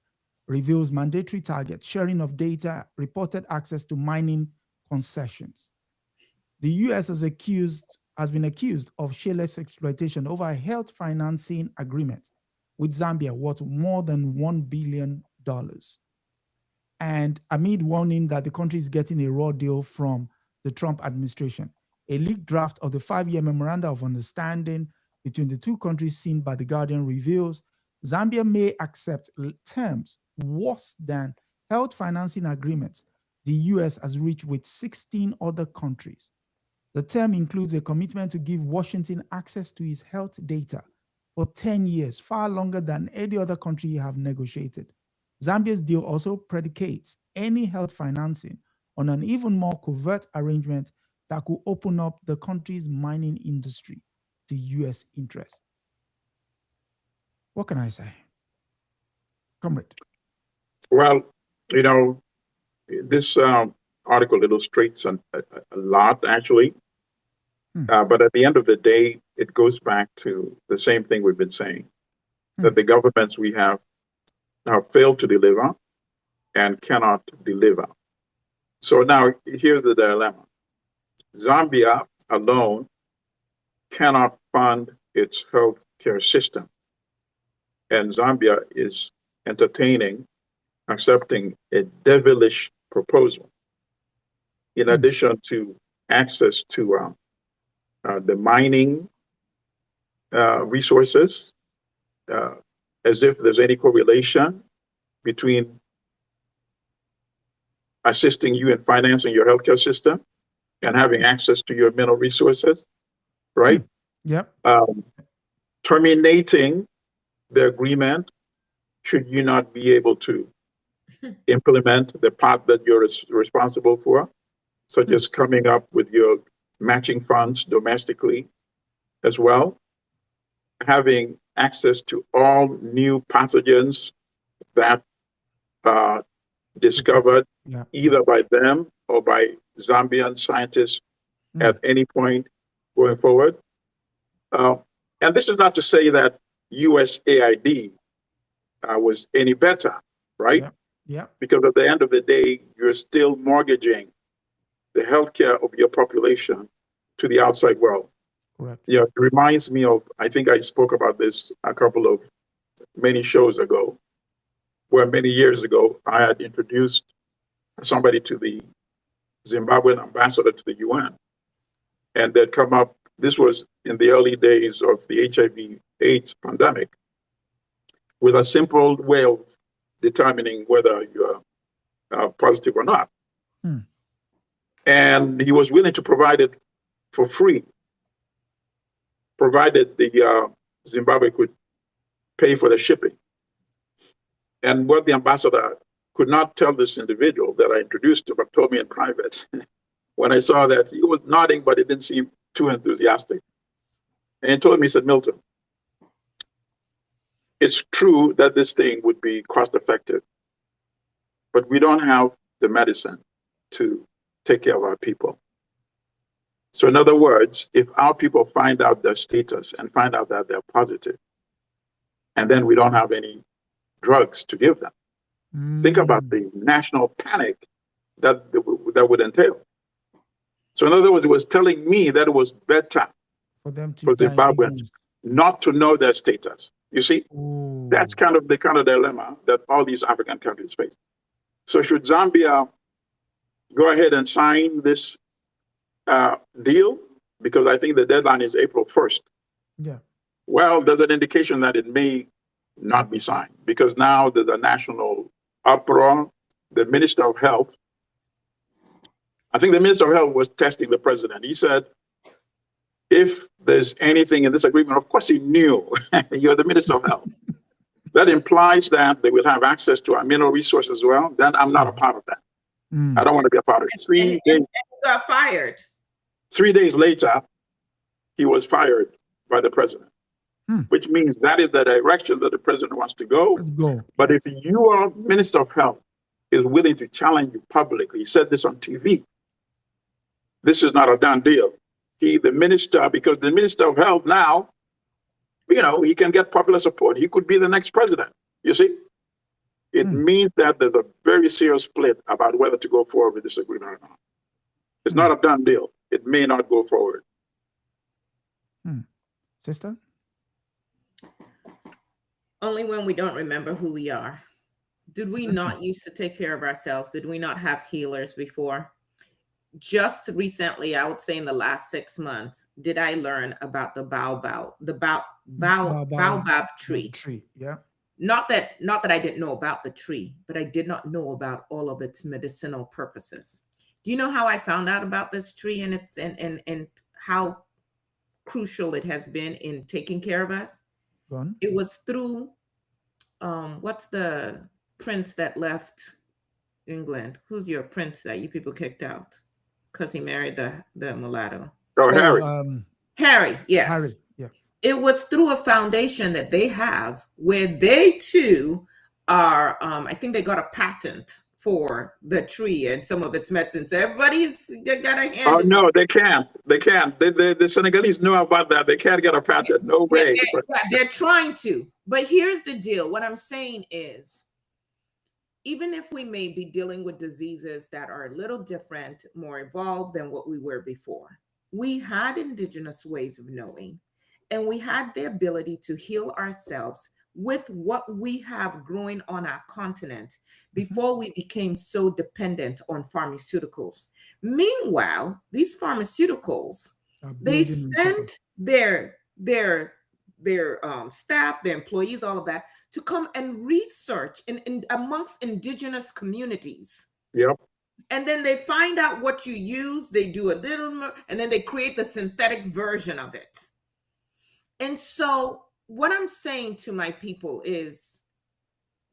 reveals mandatory target, sharing of data, reported access to mining concessions. The US has been accused of shameless exploitation over a health financing agreement with Zambia worth more than $1 billion. And amid warning that the country is getting a raw deal from the Trump administration, a leaked draft of the 5-year memorandum of understanding between the two countries seen by The Guardian reveals Zambia may accept terms worse than health financing agreements the US has reached with 16 other countries. The term includes a commitment to give Washington access to its health data for 10 years, far longer than any other country have negotiated. Zambia's deal also predicates any health financing on an even more covert arrangement that could open up the country's mining industry to US interests. What can I say? Comrade. Well, this article illustrates a lot, actually. But at the end of the day, it goes back to the same thing we've been saying, that the governments we have failed to deliver and cannot deliver. So now here's the dilemma. Zambia alone cannot fund its health care system. And Zambia is accepting a devilish proposal. In addition to access to the mining resources, as if there's any correlation between assisting you in financing your healthcare system and having access to your mineral resources, right? Yep. Terminating the agreement should you not be able to implement the part that you're responsible for, such as coming up with your matching funds domestically as well, having access to all new pathogens that are discovered either by them or by Zambian scientists at any point going forward. And this is not to say that USAID was any better, right? Yeah. Because at the end of the day, you're still mortgaging the healthcare of your population to the outside world. Correct. Yeah, it reminds me of, I think I spoke about this many shows ago, where many years ago, I had introduced somebody to the Zimbabwean ambassador to the UN. And they'd come up, this was in the early days of the HIV/AIDS pandemic, with a simple way of determining whether you're positive or not. And he was willing to provide it for free, provided the Zimbabwe could pay for the shipping. And what the ambassador could not tell this individual that I introduced him, but told me in private, when I saw that he was nodding, but he didn't seem too enthusiastic. And he told me, he said, Milton, it's true that this thing would be cost effective, but we don't have the medicine to take care of our people. So in other words, if our people find out their status and find out that they're positive, and then we don't have any drugs to give them, think about the national panic that would entail. So in other words, it was telling me that it was better for Zimbabweans not to know their status. You see, that's kind of the dilemma that all these African countries face. So should Zambia go ahead and sign this deal? Because I think the deadline is April 1st. Yeah. Well, there's an indication that it may not be signed, because now there's a national uproar. The Minister of Health, I think the Minister of Health was testing the president. He said, if there's anything in this agreement, of course he knew, you're the Minister of Health. That implies that they will have access to our mineral resources as well. Then I'm not a part of that. I don't want to be a part of it. And he got fired. 3 days later, he was fired by the president, which means that is the direction that the president wants to go. But if your Minister of Health is willing to challenge you publicly, he said this on TV, this is not a done deal. Because the Minister of Health now, he can get popular support. He could be the next president, you see? It means that there's a very serious split about whether to go forward with this agreement or not. It's not a done deal. It may not go forward. Sister? Only when we don't remember who we are. Did we not used to take care of ourselves? Did we not have healers before? Just recently, I would say in the last 6 months, did I learn about the baobab tree. Yeah. Not that I didn't know about the tree, but I did not know about all of its medicinal purposes. Do you know how I found out about this tree and its and how crucial it has been in taking care of us? It was through what's the prince that left England? Who's your prince that you people kicked out because he married the mulatto? Harry. Harry, yes. Harry, yeah. It was through a foundation that they have where they too are, I think they got a patent for the tree and some of its medicines. So everybody's got a hand. Oh, no, they can't. They can't. The Senegalese know about that. They can't get a patent. No way. They're trying to. But here's the deal. What I'm saying is, even if we may be dealing with diseases that are a little different, more evolved than what we were before, we had indigenous ways of knowing, and we had the ability to heal ourselves with what we have growing on our continent before we became so dependent on pharmaceuticals. Meanwhile, these pharmaceuticals, they send their staff, their employees, all of that, to come and research in amongst indigenous communities. Yep. And then they find out what you use, they do a little more, and then they create the synthetic version of it. And so what I'm saying to my people is,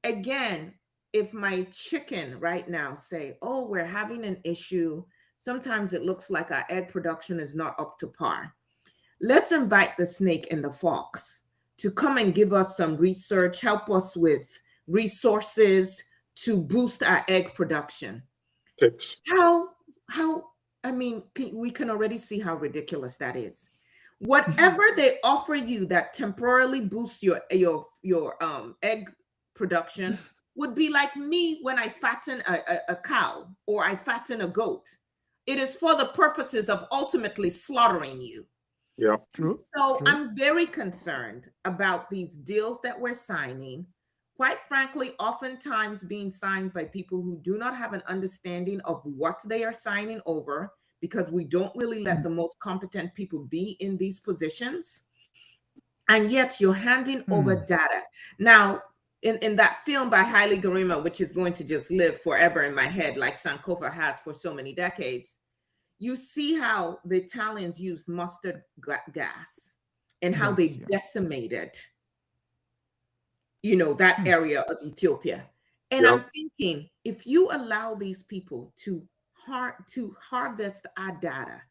again, if my chicken right now say, oh, we're having an issue, sometimes it looks like our egg production is not up to par. Let's invite the snake and the fox to come and give us some research, help us with resources to boost our egg production. Tips. I mean, we can already see how ridiculous that is. Whatever they offer you that temporarily boosts your egg production would be like me when I fatten a cow or I fatten a goat. It is for the purposes of ultimately slaughtering you. Yeah, true. So true. I'm very concerned about these deals that we're signing. Quite frankly, oftentimes being signed by people who do not have an understanding of what they are signing over, because we don't really let the most competent people be in these positions. And yet you're handing over data. Now, in that film by Haile Gerima, which is going to just live forever in my head, like Sankofa has for so many decades, you see how the Italians used mustard gas and how they decimated, that area of Ethiopia. And I'm thinking, if you allow these people to harvest our data,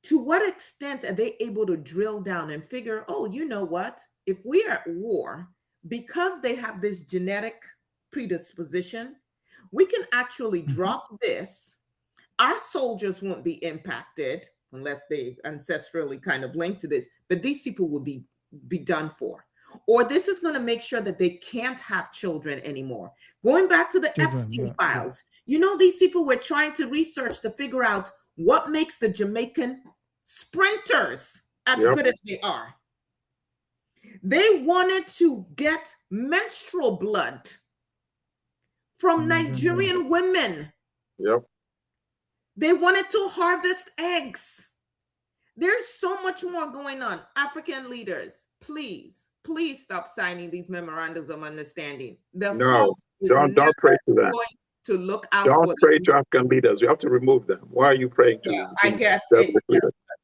to what extent are they able to drill down and figure, oh, you know what? If we are at war, because they have this genetic predisposition, we can actually drop this. Our soldiers won't be impacted unless they ancestrally kind of link to this, but these people will be done for. Or this is going to make sure that they can't have children anymore. Going back to the Epstein files, these people were trying to research to figure out what makes the Jamaican sprinters as good as they are. They wanted to get menstrual blood from Nigerian women. Yep. They wanted to harvest eggs. There's so much more going on. African leaders, please stop signing these memorandums of understanding. Don't pray to that. Going to look out. Don't pray to African leaders. You have to remove them. Why are you praying to? I guess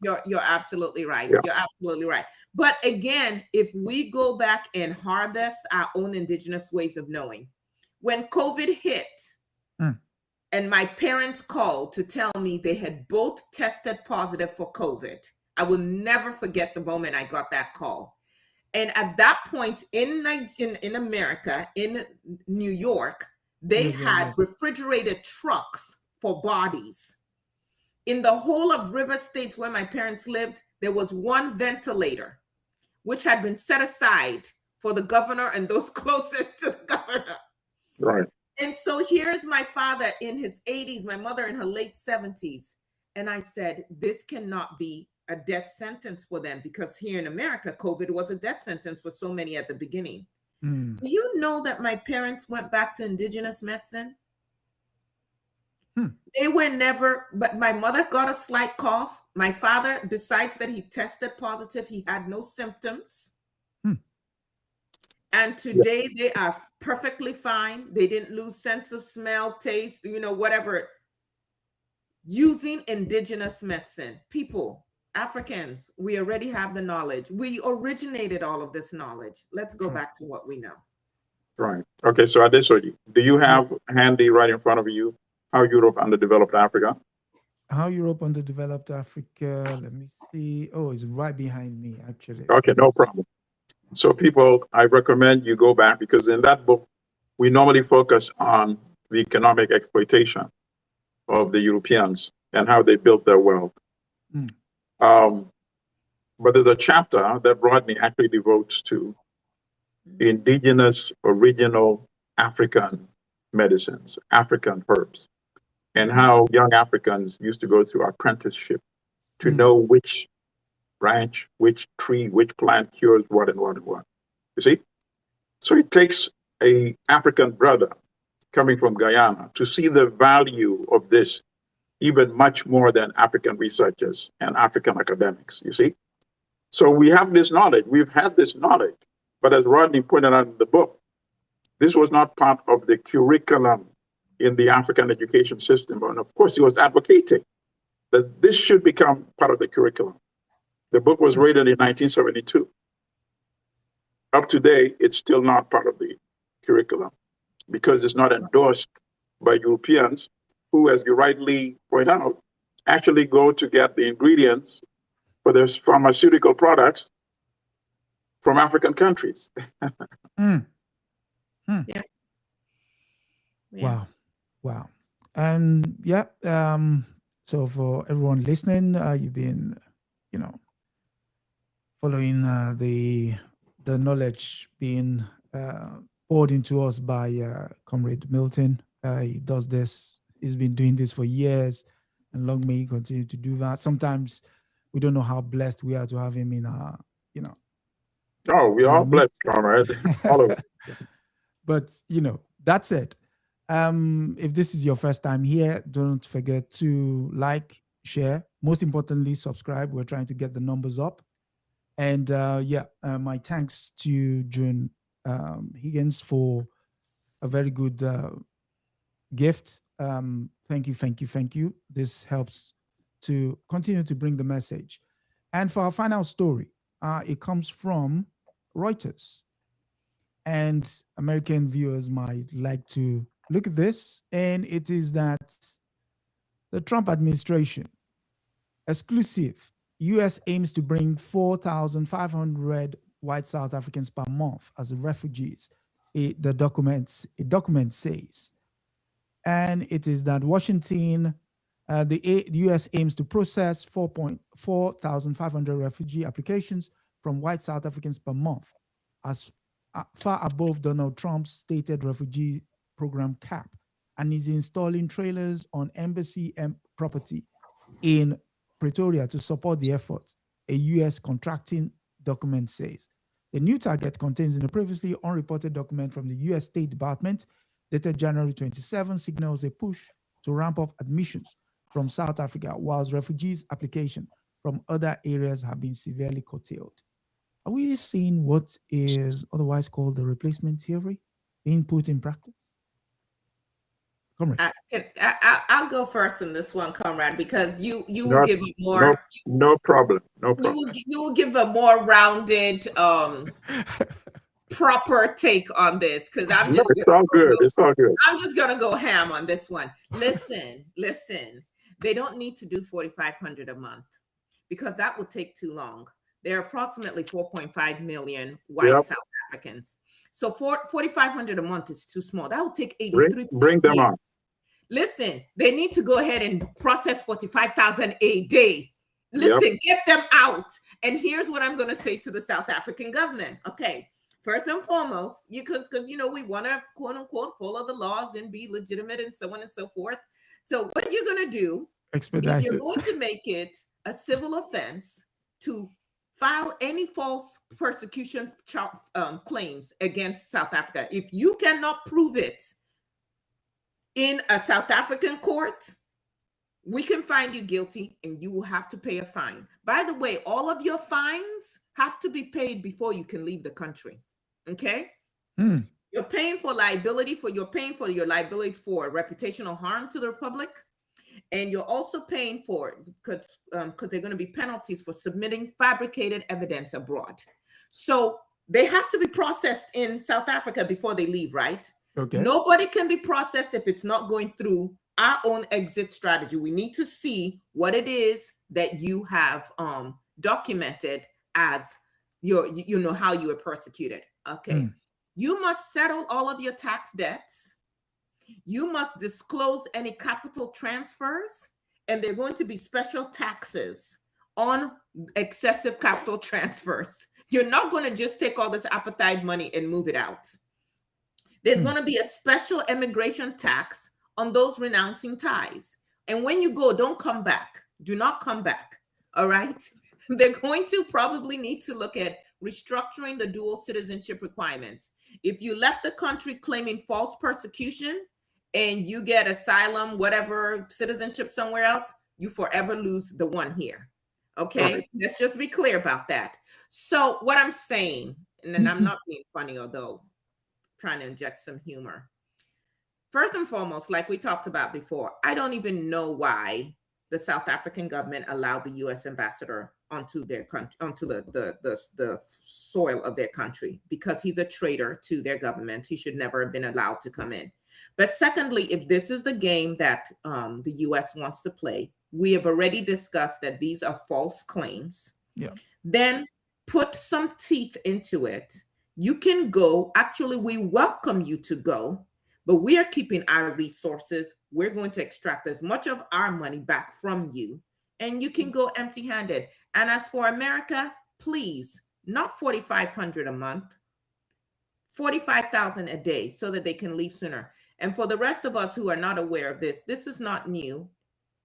you're absolutely right. Yeah. You're absolutely right. But again, if we go back and harvest our own indigenous ways of knowing, when COVID hit, and my parents called to tell me they had both tested positive for COVID, I will never forget the moment I got that call. And at that point in America, in New York, they had refrigerated trucks for bodies. In the whole of River States where my parents lived, there was one ventilator, which had been set aside for the governor and those closest to the governor. Right. And so here's my father in his 80s, my mother in her late 70s. And I said, this cannot be a death sentence for them, because here in America, COVID was a death sentence for so many at the beginning. Do you know that my parents went back to indigenous medicine? They were never, but my mother got a slight cough. My father, besides that he tested positive, he had no symptoms. And today they are perfectly fine. They didn't lose sense of smell, taste, whatever. Using indigenous medicine. People, Africans, we already have the knowledge. We originated all of this knowledge. Let's go back to what we know. Right. Okay, so Adesoji, do you have handy right in front of you how Europe underdeveloped Africa? How Europe underdeveloped Africa? Let me see. Oh, it's right behind me, actually. Okay, no problem. So people, I recommend you go back, because in that book, we normally focus on the economic exploitation of the Europeans and how they built their wealth. But there's a chapter that Rodney actually devotes to indigenous, original African medicines, African herbs, and how young Africans used to go through apprenticeship to know which branch, which tree, which plant cures what and what and what. You see? So it takes an African brother coming from Guyana to see the value of this even much more than African researchers and African academics, you see? So we have this knowledge, we've had this knowledge, but as Rodney pointed out in the book, this was not part of the curriculum in the African education system. And of course, he was advocating that this should become part of the curriculum. The book was written in 1972. Up to date, it's still not part of the curriculum because it's not endorsed by Europeans who, as you rightly point out, actually go to get the ingredients for their pharmaceutical products from African countries. Yeah. Wow. Wow. And yeah, so for everyone listening, you've been, following the knowledge being poured into us by Comrade Milton. He does this. He's been doing this for years, and long may he continue to do that. Sometimes we don't know how blessed we are to have him in our, Oh, we are blessed, Comrade. All of it. But that's it. If this is your first time here, don't forget to like, share, most importantly, subscribe. We're trying to get the numbers up. And my thanks to June Higgins for a very good gift. Thank you. This helps to continue to bring the message. And for our final story, it comes from Reuters. And American viewers might like to look at this. And it is that the Trump administration, exclusive, U.S. aims to bring 4,500 white South Africans per month as refugees. The document says. And it is that Washington, the U.S. aims to process 4,500 refugee applications from white South Africans per month, as far above Donald Trump's stated refugee program cap, and is installing trailers on embassy property in Pretoria to support the effort, a U.S. contracting document says. The new target contains in a previously unreported document from the U.S. State Department dated January 27 signals a push to ramp up admissions from South Africa, whilst refugees' application from other areas have been severely curtailed. Are we seeing what is otherwise called the replacement theory being put in practice? Comrade. I'll go first in this one, Comrade, because you will give you more. No problem. You will give a more rounded, proper take on this, because I'm just. It's all good. It's all good. I'm just gonna go ham on this one. Listen. They don't need to do 4,500 a month because that would take too long. There are approximately 4.5 million white South Africans. So 4,500 a month is too small. That would take 83. Bring them on. Listen, they need to go ahead and process 45,000 a day. Listen, get them out. And here's what I'm going to say to the South African government. Okay, first and foremost, because we want to quote unquote follow the laws and be legitimate and so on and so forth. So what you're going to do is you're going to make it a civil offense to file any false persecution claims against South Africa. If you cannot prove it in a South African court, we can find you guilty and you will have to pay a fine. By the way, all of your fines have to be paid before you can leave the country. Okay? You're paying for liability for your reputational harm to the Republic. And you're also paying for it because they're going to be penalties for submitting fabricated evidence abroad. So they have to be processed in South Africa before they leave, right? Okay. Nobody can be processed if it's not going through our own exit strategy. We need to see what it is that you have documented as how you were persecuted. Okay. You must settle all of your tax debts. You must disclose any capital transfers, and there are going to be special taxes on excessive capital transfers. You're not going to just take all this apartheid money and move it out. There's going to be a special immigration tax on those renouncing ties. And when you go, don't come back. Do not come back. All right? They're going to probably need to look at restructuring the dual citizenship requirements. If you left the country claiming false persecution and you get asylum, whatever, citizenship somewhere else, you forever lose the one here. Okay, Right. let's just be clear about that. So what I'm saying, and then I'm not being funny, although trying to inject some humor. First and foremost, like we talked about before, I don't even know why the South African government allowed the U.S. ambassador onto their country, onto the soil of their country, because he's a traitor to their government. He should never have been allowed to come in. But secondly, if this is the game that the U.S. wants to play, we have already discussed that these are false claims. Yeah. Then put some teeth into it. You can go. Actually, we welcome you to go. But we are keeping our resources. We're going to extract as much of our money back from you, and you can go empty-handed. And as for America, please, not $4,500 a month, $45,000 a day, so that they can leave sooner. And for the rest of us who are not aware of this, this is not new.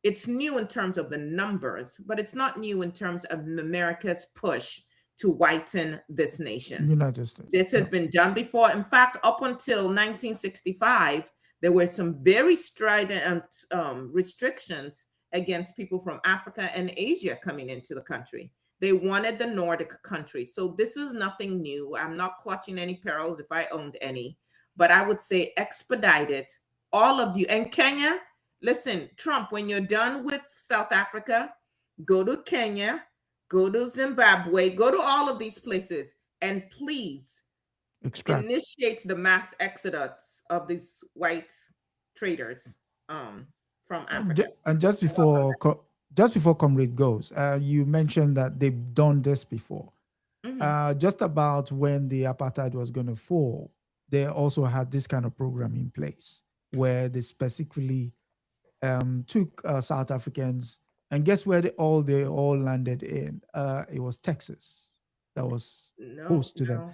It's new in terms of the numbers, but it's not new in terms of America's push to whiten this nation. United States. This has been done before. In fact, up until 1965, there were some very strident restrictions against people from Africa and Asia coming into the country. They wanted the Nordic countries. So this is nothing new. I'm not clutching any pearls if I owned any, but I would say expedite it. All of you. And Kenya, listen, Trump, when you're done with South Africa, go to Kenya, go to Zimbabwe, go to all of these places, and please initiate the mass exodus of these white traders from Africa. And just before Comrade goes, you mentioned that they've done this before. Just about when the apartheid was going to fall, they also had this kind of program in place where they specifically took South Africans. And guess where they all landed in? It was Texas. That was host to them.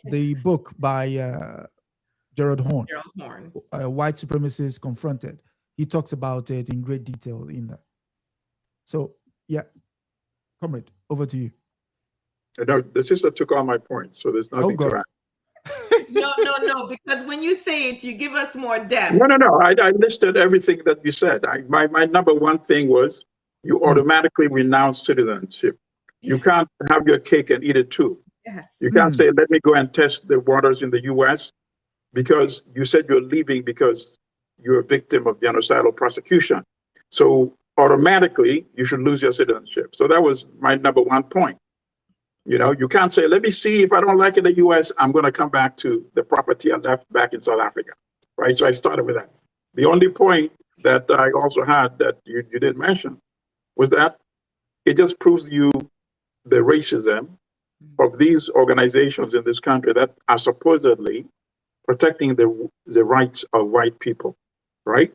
The book by Gerald Horne, White Supremacists Confronted. He talks about it in great detail in that. So, yeah, Comrade, over to you. No, the sister took all my points, so there's nothing to add. No, because when you say it, you give us more depth. No. I listed everything that you said. My number one thing was you automatically renounce citizenship. Yes. You can't have your cake and eat it too. Yes. You can't say, let me go and test the waters in the U.S. because you said you're leaving because you're a victim of genocidal prosecution. So automatically, you should lose your citizenship. So that was my number one point. You know, you can't say, let me see if I don't like it in the US, I'm going to come back to the property I left back in South Africa, right? So I started with that. The only point that I also had that you didn't mention was that it just proves you the racism of these organizations in this country that are supposedly protecting the rights of white people, right?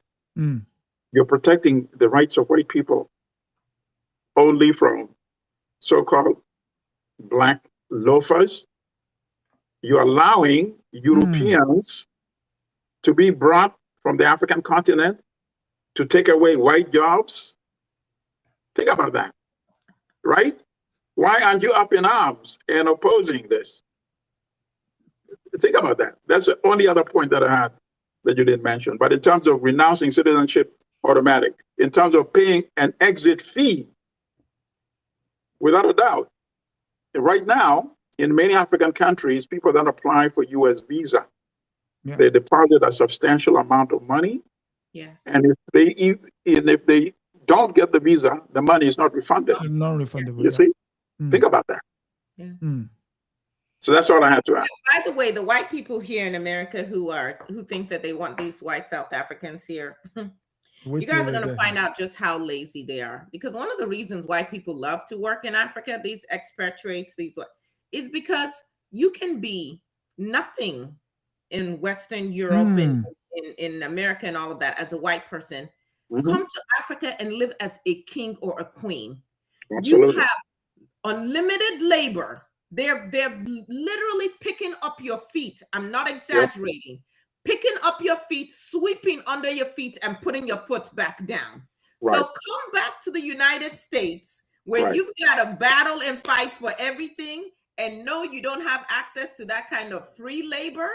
You're protecting the rights of white people only from so-called Black loafers. You're allowing Europeans to be brought from the African continent to take away white jobs. Think about that, right? Why aren't you up in arms and opposing this? Think about that. That's the only other point that I had that you didn't mention. But in terms of renouncing citizenship, automatic. In terms of paying an exit fee, without a doubt. Right now, in many African countries, people that apply for U.S. visa, they deposit a substantial amount of money. Yes. And if they don't get the visa, the money is not refunded. Non-refundable. You see? Think about that. Yeah. So that's all I had to add. By the way, the white people here in America who think that they want these white South Africans here, you guys are going to find out just how lazy they are. Because one of the reasons white people love to work in Africa, these expatriates, is because you can be nothing in Western Europe and in America and all of that as a white person. Come to Africa and live as a king or a queen. Absolutely. You have unlimited labor. They're literally picking up your feet. I'm not exaggerating. Picking up your feet, sweeping under your feet, and putting your foot back down. Right. So come back to the United States where you've got to battle and fight for everything, and no, you don't have access to that kind of free labor,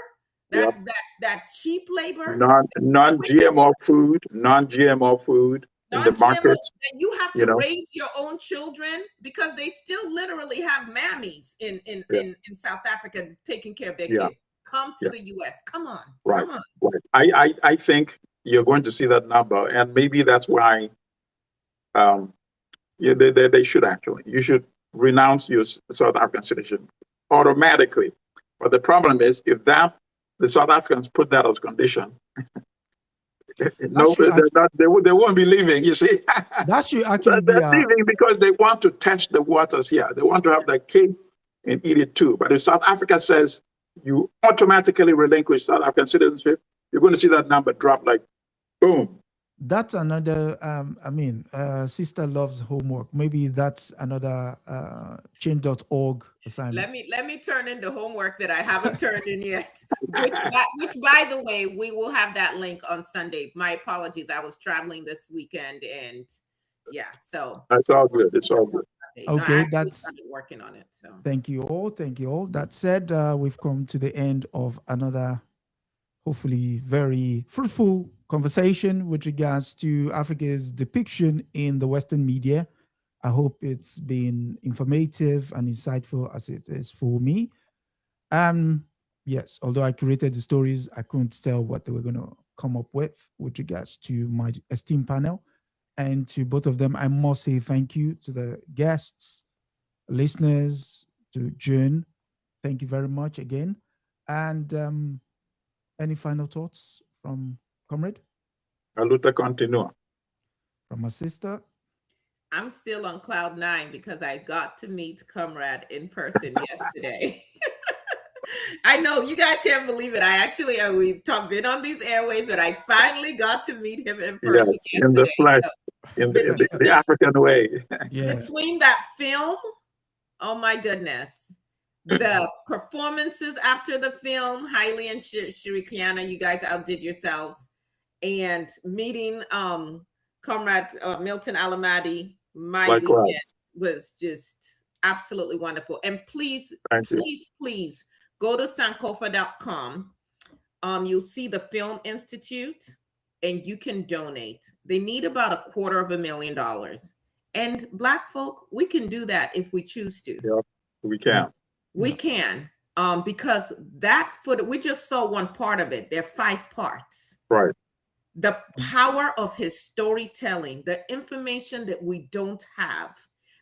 Yep. that cheap labor, non-GMO food in the non-GMO, markets. and you have You to know, raise your own children, because they still literally have mammies in South Africa taking care of their kids. Come to the US. Come on. Right. Come on. Right. I think you're going to see that number, and maybe that's why they should actually. You should renounce your South African citizenship automatically. But the problem is, if the South Africans put that as condition, they won't be leaving. You see, that should actually be they're leaving because they want to test the waters here. They want to have their cake and eat it too. But if South Africa says you automatically relinquish South African citizenship, you're going to see that number drop like boom. That's another, Sister Loves Homework. Maybe that's another change.org assignment. Let me turn in the homework that I haven't turned in yet, which by the way, we will have that link on Sunday. My apologies. I was traveling this weekend, and so. That's all good. It's all good. Okay, no, that's working on it. So thank you all. That said, we've come to the end of another, hopefully very fruitful conversation with regards to Africa's depiction in the Western media. I hope it's been informative and insightful as it is for me. Yes, although I curated the stories, I couldn't tell what they were going to come up with regards to my esteemed panel. And to both of them, I must say thank you to the guests, listeners, to June. Thank you very much again. And any final thoughts from Comrade? A luta continua. From my sister? I'm still on cloud 9 because I got to meet Comrade in person yesterday. I know you guys can't believe it. We've been on these airways, but I finally got to meet him in person. Yes, in the flesh, in the African way. Between that film, oh my goodness. The performances after the film, Haile and Shirikiana, you guys outdid yourselves. And meeting Comrade Milton Allimadi, my weekend was just absolutely wonderful. And please go to sankofa.com. You'll see the Film Institute, and you can donate. They need about $250,000. And Black folk, we can do that if we choose to. Yep, we can. We can, because that footage, we just saw one part of it. There are 5 parts. Right. The power of his storytelling, the information that we don't have,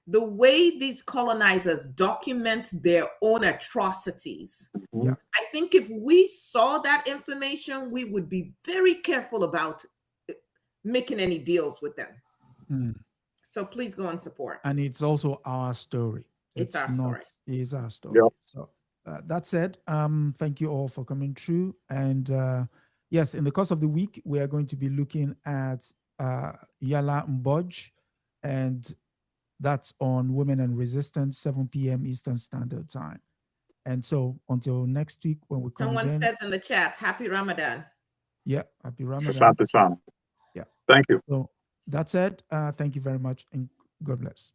the way these colonizers document their own atrocities. Yeah. I think if we saw that information, we would be very careful about making any deals with them. So please go and support. And it's also our story. It's our story. It is our story. Yep. So that said, thank you all for coming through. And yes, in the course of the week, we are going to be looking at Yala Mboj, and that's on Women and Resistance, 7 p.m. Eastern Standard Time. And so until next week, when we come Someone again, says in the chat, Happy Ramadan. Yeah, Happy Ramadan. Yeah. Thank you. So that said, thank you very much, and God bless.